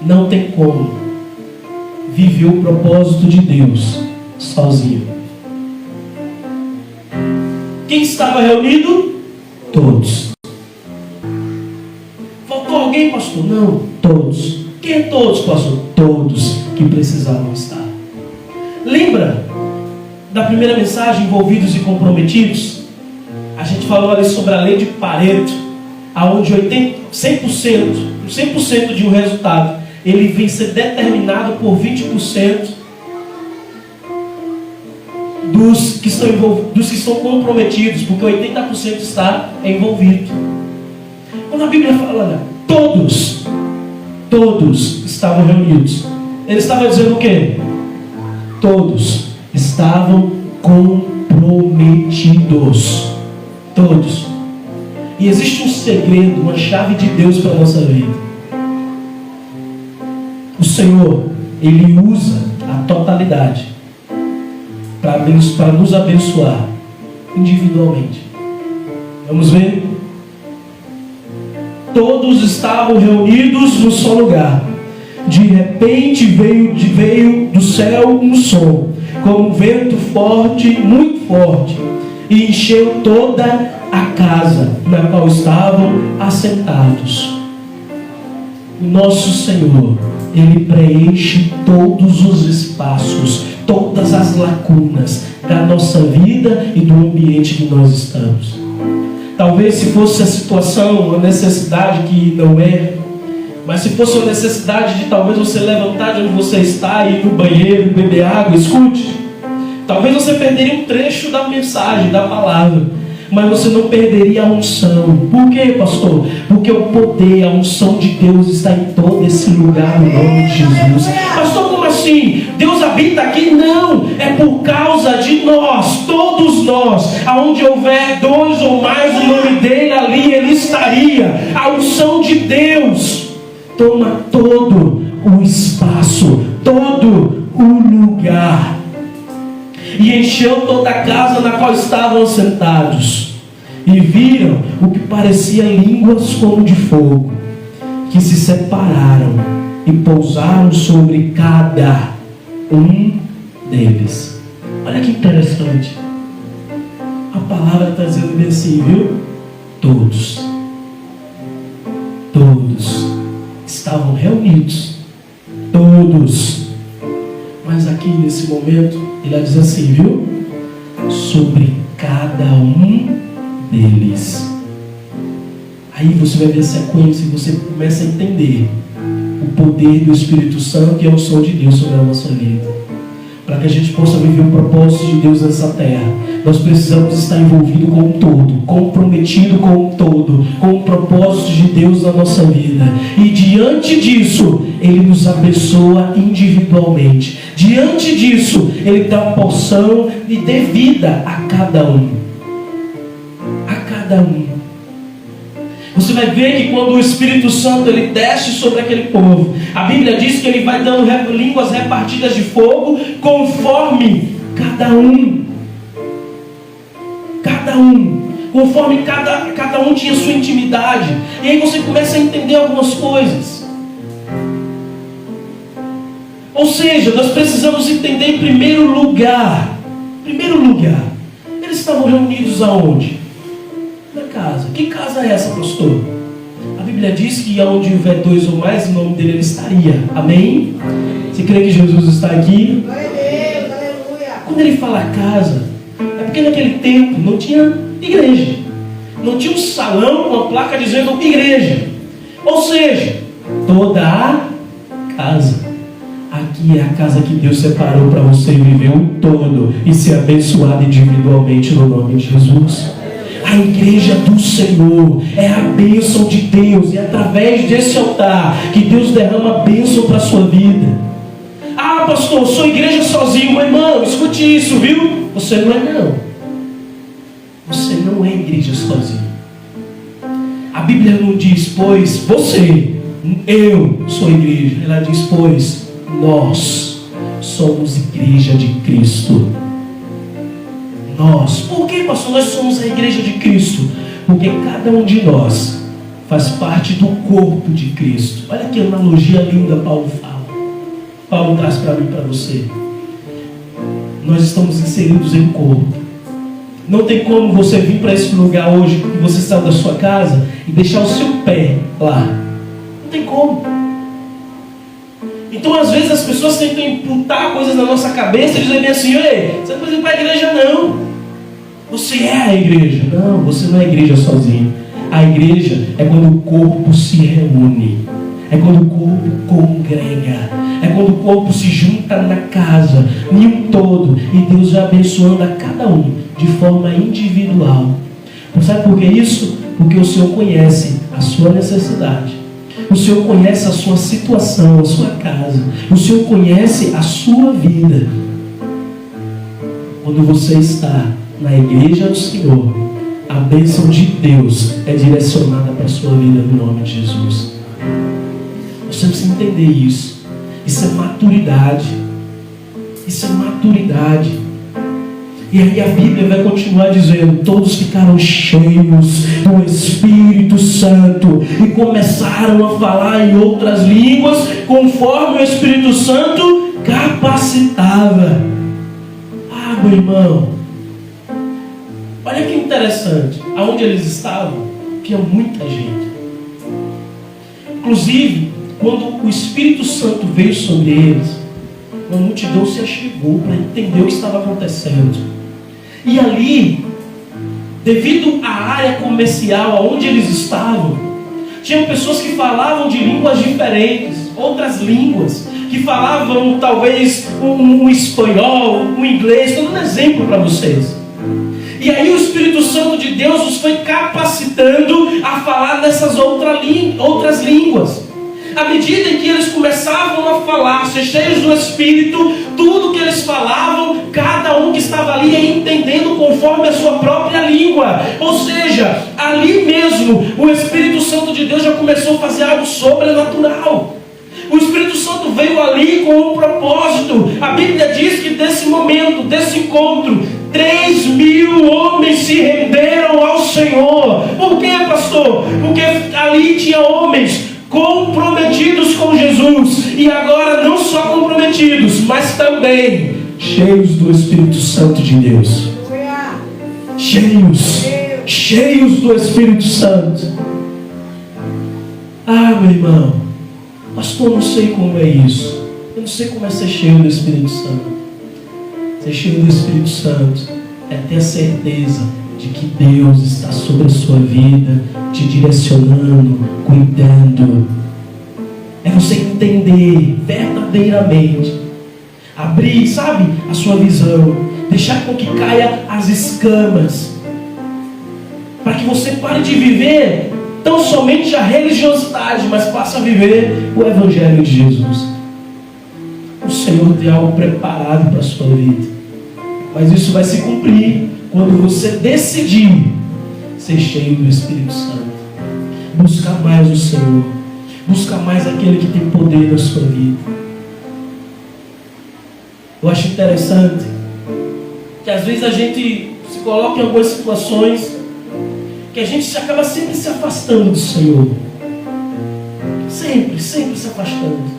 Speaker 3: não tem como viver o propósito de Deus sozinho. Quem estava reunido? Todos. Faltou alguém, pastor? Não, todos. Quem é todos, pastor? Todos que precisavam estar. Lembra da primeira mensagem, envolvidos e comprometidos? A gente falou ali sobre a lei de Pareto, aonde 100% de um resultado, ele vem ser determinado por 20% dos que estão comprometidos, porque 80% está envolvido. Quando a Bíblia fala, todos estavam reunidos, ele estava dizendo o quê? Todos estavam comprometidos. Todos. E existe um segredo, uma chave de Deus para a nossa vida. O Senhor, Ele usa a totalidade para nos abençoar individualmente. Vamos ver? Todos estavam reunidos no só lugar. De repente veio do céu um som, como um vento forte, muito forte, e encheu toda a casa na qual estavam assentados. O nosso Senhor, Ele preenche todos os espaços, todas as lacunas da nossa vida e do ambiente que nós estamos. Talvez se fosse a situação, uma necessidade que não é, mas se fosse uma necessidade de talvez você levantar de onde você está e ir no banheiro, beber água, escute. Talvez você perderia um trecho da mensagem, da palavra, mas você não perderia a unção. Por quê, pastor? Porque o poder, a unção de Deus está em todo esse lugar, no nome de Jesus. Pastor, como assim? Deus habita aqui? Não, é por causa de nós, todos nós. Aonde houver dois ou mais o nome dele, ali ele estaria. A unção de Deus toma todo o espaço, todo o lugar, e encheu toda a casa na qual estavam sentados, e viram o que parecia línguas como de fogo, que se separaram e pousaram sobre cada um deles. Olha que interessante, a palavra está dizendo bem assim, viu? Todos estavam reunidos, todos. Mas aqui nesse momento ele diz assim, viu? Sobre cada um deles. Aí você vai ver a sequência e você começa a entender o poder do Espírito Santo e a unção de Deus sobre a nossa vida. Para que a gente possa viver o propósito de Deus nessa terra, nós precisamos estar envolvidos com o todo, comprometido com o todo, com o propósito de Deus na nossa vida. E diante disso, Ele nos abençoa individualmente. Diante disso, Ele dá porção e dê vida a cada um. A cada um. Você vai ver que quando o Espírito Santo ele desce sobre aquele povo, a Bíblia diz que ele vai dando línguas repartidas de fogo conforme cada um. Conforme cada um tinha sua intimidade. E aí você começa a entender algumas coisas. Ou seja, nós precisamos entender em primeiro lugar, eles estavam reunidos aonde? Na casa. Que casa é essa, pastor? A Bíblia diz que onde houver dois ou mais, em nome dele ele estaria. Amém? Você crê que Jesus está aqui? Quando ele fala casa, é porque naquele tempo não tinha igreja. Não tinha um salão com uma placa dizendo igreja. Ou seja, toda a casa. Aqui é a casa que Deus separou para você viver o todo e ser abençoado individualmente no nome de Jesus. A igreja do Senhor é a bênção de Deus. E é através desse altar que Deus derrama a bênção para a sua vida. Ah, pastor, sou igreja sozinho. Meu irmão, escute isso, viu? Você não é não. Você não é igreja sozinho. A Bíblia não diz, pois eu sou igreja. Ela diz, pois nós somos igreja de Cristo. Nós. Por que, pastor, nós somos a igreja de Cristo? Porque cada um de nós faz parte do corpo de Cristo. Olha que analogia linda Paulo fala. Paulo traz para mim e para você. Nós estamos inseridos em corpo. Não tem como você vir para esse lugar hoje, que você saiu da sua casa, e deixar o seu pé lá. Não tem como. Então, às vezes, as pessoas tentam imputar coisas na nossa cabeça e dizem assim, ei, você não precisa ir para a igreja, não. Você é a igreja. Não, você não é a igreja sozinho. A igreja é quando o corpo se reúne. É quando o corpo congrega. É quando o corpo se junta na casa, em um todo. E Deus vai abençoando a cada um de forma individual. Sabe por que isso? Porque o Senhor conhece a sua necessidade. O Senhor conhece a sua situação, a sua casa. O Senhor conhece a sua vida. Quando você está na igreja do Senhor, a bênção de Deus é direcionada para a sua vida no nome de Jesus. Você precisa entender isso. Isso é maturidade. Isso é maturidade. E aí a Bíblia vai continuar dizendo, todos ficaram cheios do Espírito Santo e começaram a falar em outras línguas, conforme o Espírito Santo capacitava. Ah, meu irmão, olha que interessante, aonde eles estavam, tinha muita gente. Inclusive, quando o Espírito Santo veio sobre eles, uma multidão se achegou para entender o que estava acontecendo. E ali, devido à área comercial onde eles estavam, tinham pessoas que falavam de línguas diferentes, outras línguas, que falavam talvez um espanhol, um inglês. Estou dando um exemplo para vocês. E aí o Espírito Santo de Deus os foi capacitando a falar dessas outras línguas. À medida em que eles começavam a falar, ser cheios do Espírito, tudo que eles falavam, cada um que estava ali ia entendendo conforme a sua própria língua. Ou seja, ali mesmo, o Espírito Santo de Deus já começou a fazer algo sobrenatural. O Espírito Santo veio ali com um propósito. A Bíblia diz que desse momento, desse encontro, 3.000 homens se renderam ao Senhor. Por quê, pastor? Porque ali tinha homens comprometidos com Jesus, e agora não só comprometidos, mas também cheios do Espírito Santo de Deus. Cheios. cheios do Espírito Santo. Ah, meu irmão, pastor, eu não sei como é isso. Eu não sei como é ser cheio do Espírito Santo. Ser cheio do Espírito Santo é ter a certeza de que Deus está sobre a sua vida, te direcionando, cuidando. É você entender verdadeiramente, abrir, sabe, a sua visão, deixar com que caia as escamas, para que você pare de viver tão somente a religiosidade, mas passe a viver o Evangelho de Jesus. O Senhor tem algo preparado para a sua vida, mas isso vai se cumprir quando você decidir ser cheio do Espírito Santo. Buscar mais o Senhor, buscar mais aquele que tem poder na sua vida. Eu acho interessante que às vezes a gente se coloca em algumas situações que a gente acaba sempre se afastando do Senhor. Sempre se afastando.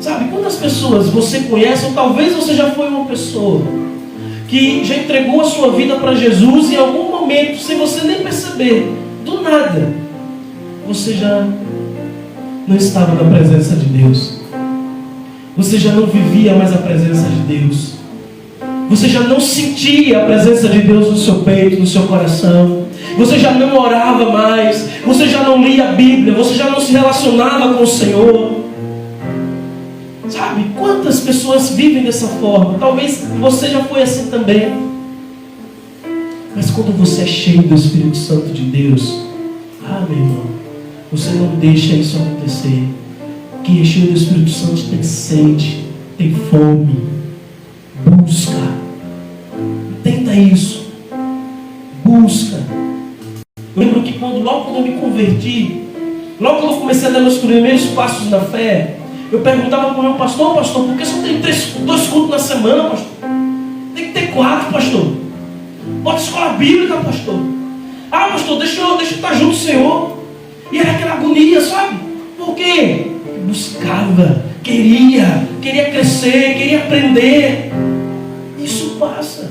Speaker 3: Sabe, quantas pessoas você conhece, ou talvez você já foi uma pessoa que já entregou a sua vida para Jesus e em algum momento, sem você nem perceber, do nada, você já não estava na presença de Deus. Você já não vivia mais a presença de Deus. Você já não sentia a presença de Deus no seu peito, no seu coração. Você já não orava mais. Você já não lia a Bíblia. Você já não se relacionava com o Senhor. Sabe, quantas pessoas vivem dessa forma? Talvez você já foi assim também. Mas quando você é cheio do Espírito Santo de Deus, meu irmão, você não deixa isso acontecer. Quem é cheio do Espírito Santo tem sede, tem fome, busca. Entenda isso. Busca. Eu lembro que logo quando eu me converti, logo quando eu comecei a dar meus primeiros passos na fé, eu perguntava para o meu pastor, por que só tem 2 cultos na semana, pastor? Tem que ter 4, pastor. Bota escola bíblica, pastor. Pastor, deixa eu estar junto do Senhor. E era aquela agonia, sabe? Por quê? Eu buscava, queria crescer, queria aprender. Isso passa.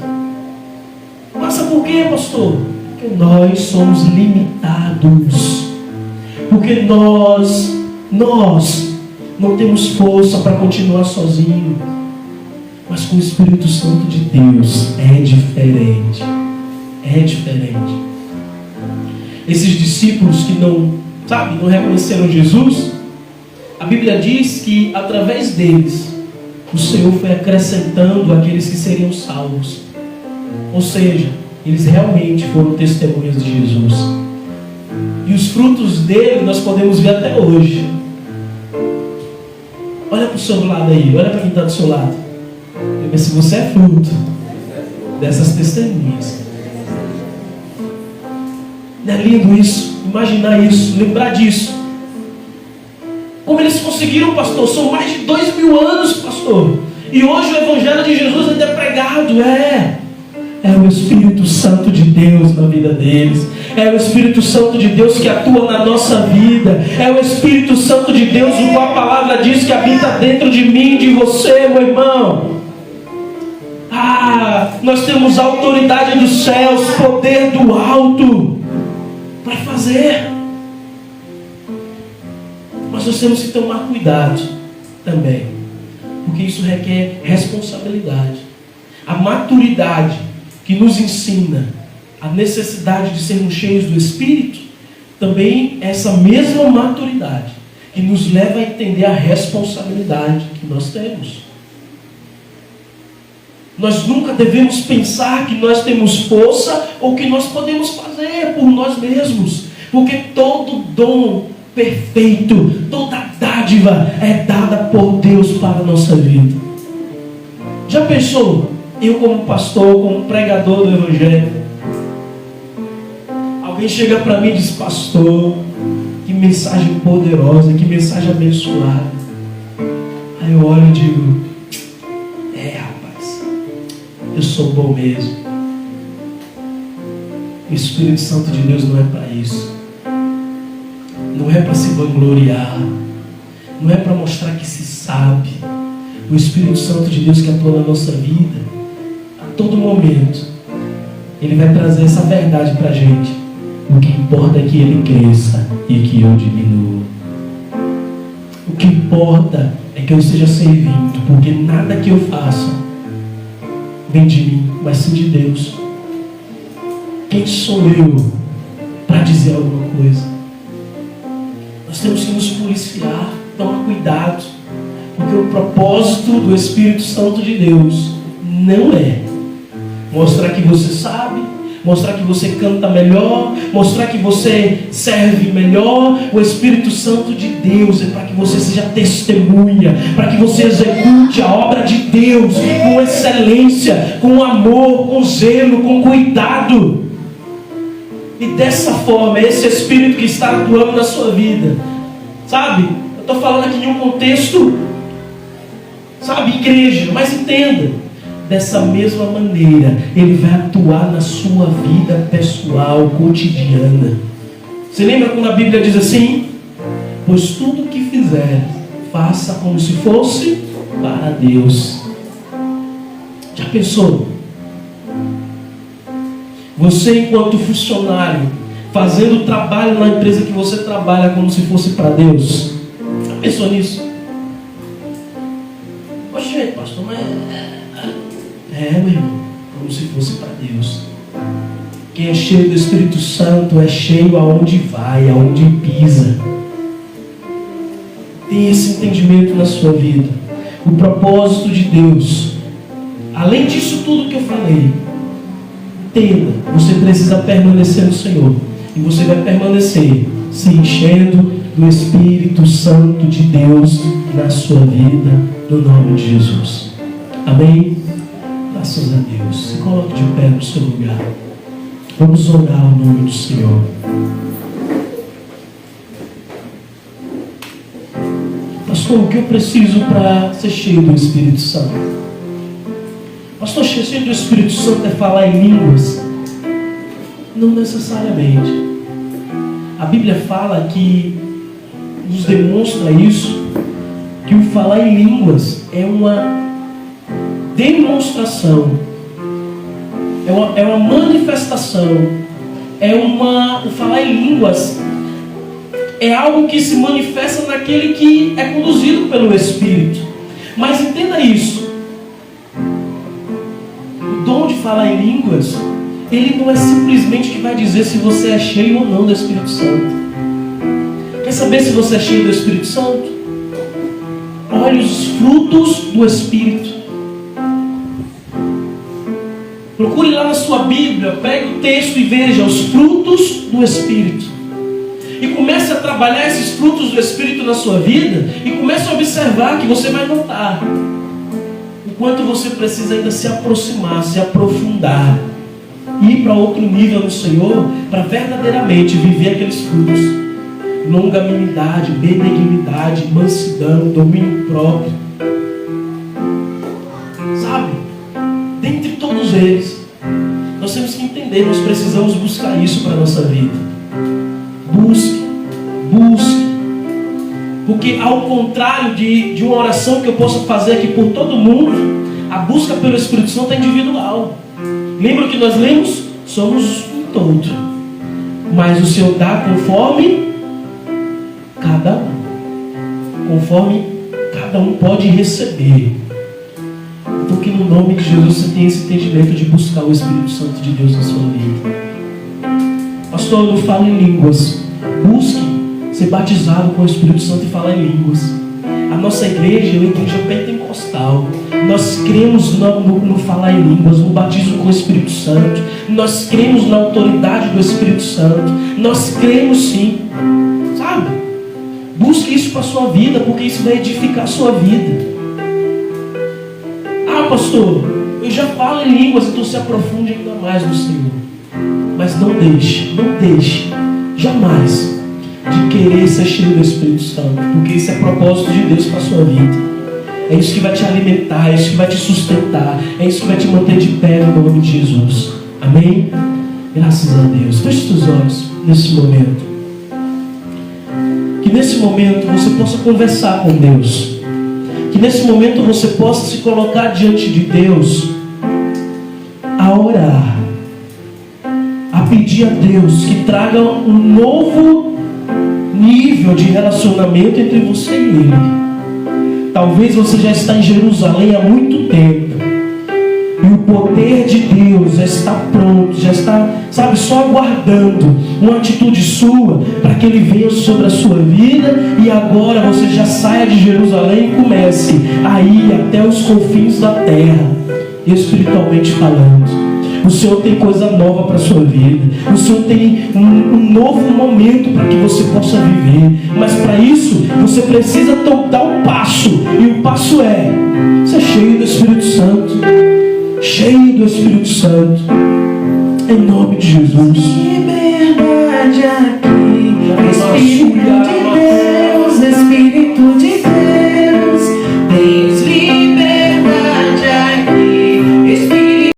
Speaker 3: Passa por quê, pastor? Porque nós somos limitados. Porque nós não temos força para continuar sozinho. Mas com o Espírito Santo de Deus é diferente. É diferente. Esses discípulos que não reconheceram Jesus, a Bíblia diz que através deles o Senhor foi acrescentando aqueles que seriam salvos. Ou seja, eles realmente foram testemunhas de Jesus. E os frutos dele nós podemos ver até hoje. Olha para o seu lado aí, olha para quem está do seu lado. E vê se você é fruto dessas testemunhas. Não é lindo isso? Imaginar isso, lembrar disso. Como eles conseguiram, pastor? São mais de 2000 anos, pastor. E hoje o Evangelho de Jesus ainda é pregado. É o Espírito Santo de Deus na vida deles. É o Espírito Santo de Deus que atua na nossa vida. É o Espírito Santo de Deus, o qual a palavra diz que habita dentro de mim, de você, meu irmão. Nós temos a autoridade dos céus, poder do alto para fazer. Mas nós temos que tomar cuidado também, porque isso requer responsabilidade. A maturidade que nos ensina a necessidade de sermos cheios do Espírito, também é essa mesma maturidade que nos leva a entender a responsabilidade que nós temos. Nós nunca devemos pensar que nós temos força ou que nós podemos fazer por nós mesmos, porque todo dom perfeito, toda dádiva é dada por Deus para a nossa vida. Já pensou? Eu como pastor, como pregador do Evangelho, alguém chega para mim e diz: pastor, que mensagem poderosa, que mensagem abençoada. Aí eu olho e digo: rapaz, eu sou bom mesmo. O Espírito Santo de Deus não é para isso. Não é para se vangloriar. Não é para mostrar que se sabe. O Espírito Santo de Deus que atua na nossa vida, a todo momento, Ele vai trazer essa verdade para a gente. O que importa é que Ele cresça e que eu diminua. O que importa é que eu esteja servindo, porque nada que eu faça vem de mim, mas sim de Deus. Quem sou eu para dizer alguma coisa? Nós temos que nos policiar, tomar cuidado, porque o propósito do Espírito Santo de Deus não é mostrar que você sabe, mostrar que você canta melhor, mostrar que você serve melhor. O Espírito Santo de Deus é para que você seja testemunha, para que você execute a obra de Deus com excelência, com amor, com zelo, com cuidado. E dessa forma, esse Espírito que está atuando na sua vida, sabe? Eu estou falando aqui em um contexto, sabe, igreja, mas entenda. Dessa mesma maneira, Ele vai atuar na sua vida pessoal, cotidiana. Você lembra quando a Bíblia diz assim? Pois tudo o que fizer, faça como se fosse para Deus. Já pensou? Você, enquanto funcionário, fazendo o trabalho na empresa que você trabalha como se fosse para Deus. Já pensou nisso? Poxa, pastor, mas... meu irmão, como se fosse para Deus. Quem é cheio do Espírito Santo é cheio aonde vai, aonde pisa. Tem esse entendimento na sua vida. O propósito de Deus. Além disso tudo que eu falei, entenda, você precisa permanecer no Senhor. E você vai permanecer se enchendo do Espírito Santo de Deus na sua vida, no nome de Jesus. Amém? Graças a Deus. Se coloque de pé no seu lugar. Vamos orar ao nome do Senhor. Pastor, o que eu preciso para ser cheio do Espírito Santo? Pastor, ser cheio do Espírito Santo é falar em línguas? Não necessariamente. A Bíblia fala que nos demonstra isso, que o falar em línguas é uma demonstração, é uma manifestação, o falar em línguas é algo que se manifesta naquele que é conduzido pelo Espírito. Mas entenda isso, o dom de falar em línguas, ele não é simplesmente que vai dizer se você é cheio ou não do Espírito Santo. Quer saber se você é cheio do Espírito Santo? Olhe os frutos do Espírito. Procure lá na sua Bíblia, pegue o texto e veja os frutos do Espírito. E comece a trabalhar esses frutos do Espírito na sua vida. E comece a observar que você vai notar o quanto você precisa ainda se aproximar, se aprofundar. Ir para outro nível no Senhor, para verdadeiramente viver aqueles frutos. Longanimidade, benignidade, mansidão, domínio próprio. Sabe? Dentre todos eles, nós temos que entender, nós precisamos buscar isso para a nossa vida. Busque. Porque ao contrário de uma oração que eu possa fazer aqui por todo mundo, a busca pelo Espírito Santo é individual. Lembra que nós lemos? Somos um todo. Mas o Senhor dá conforme cada um. Conforme cada um pode receber. Então que no nome de Jesus você tenha esse entendimento de buscar o Espírito Santo de Deus na sua vida. Pastor, eu não falo em línguas. Busque ser batizado com o Espírito Santo e falar em línguas. A nossa igreja é uma igreja pentecostal. Nós cremos no falar em línguas, no batismo com o Espírito Santo. Nós cremos na autoridade do Espírito Santo. Nós cremos sim. Sabe? Busque isso para a sua vida, porque isso vai edificar a sua vida. Ah, pastor, eu já falo em línguas, então se aprofunde ainda mais no Senhor. Mas não deixe, jamais, de querer ser cheio do Espírito Santo, porque isso é propósito de Deus para a sua vida. É isso que vai te alimentar, é isso que vai te sustentar, é isso que vai te manter de pé no nome de Jesus. Amém? Graças a Deus. Feche seus olhos nesse momento. Que nesse momento você possa conversar com Deus. Que nesse momento você possa se colocar diante de Deus a orar. pedir a Deus que traga um novo nível de relacionamento entre você e Ele. Talvez você já está em Jerusalém há muito tempo, e o poder de Deus já está pronto, já está, sabe, só aguardando uma atitude sua para que Ele venha sobre a sua vida, e agora você já saia de Jerusalém e comece a ir até os confins da terra, espiritualmente falando. O Senhor tem coisa nova para a sua vida. O Senhor tem um novo momento para que você possa viver. Mas para isso, você precisa dar um passo. E o passo é ser cheio do Espírito Santo. Cheio do Espírito Santo. Em nome de Jesus.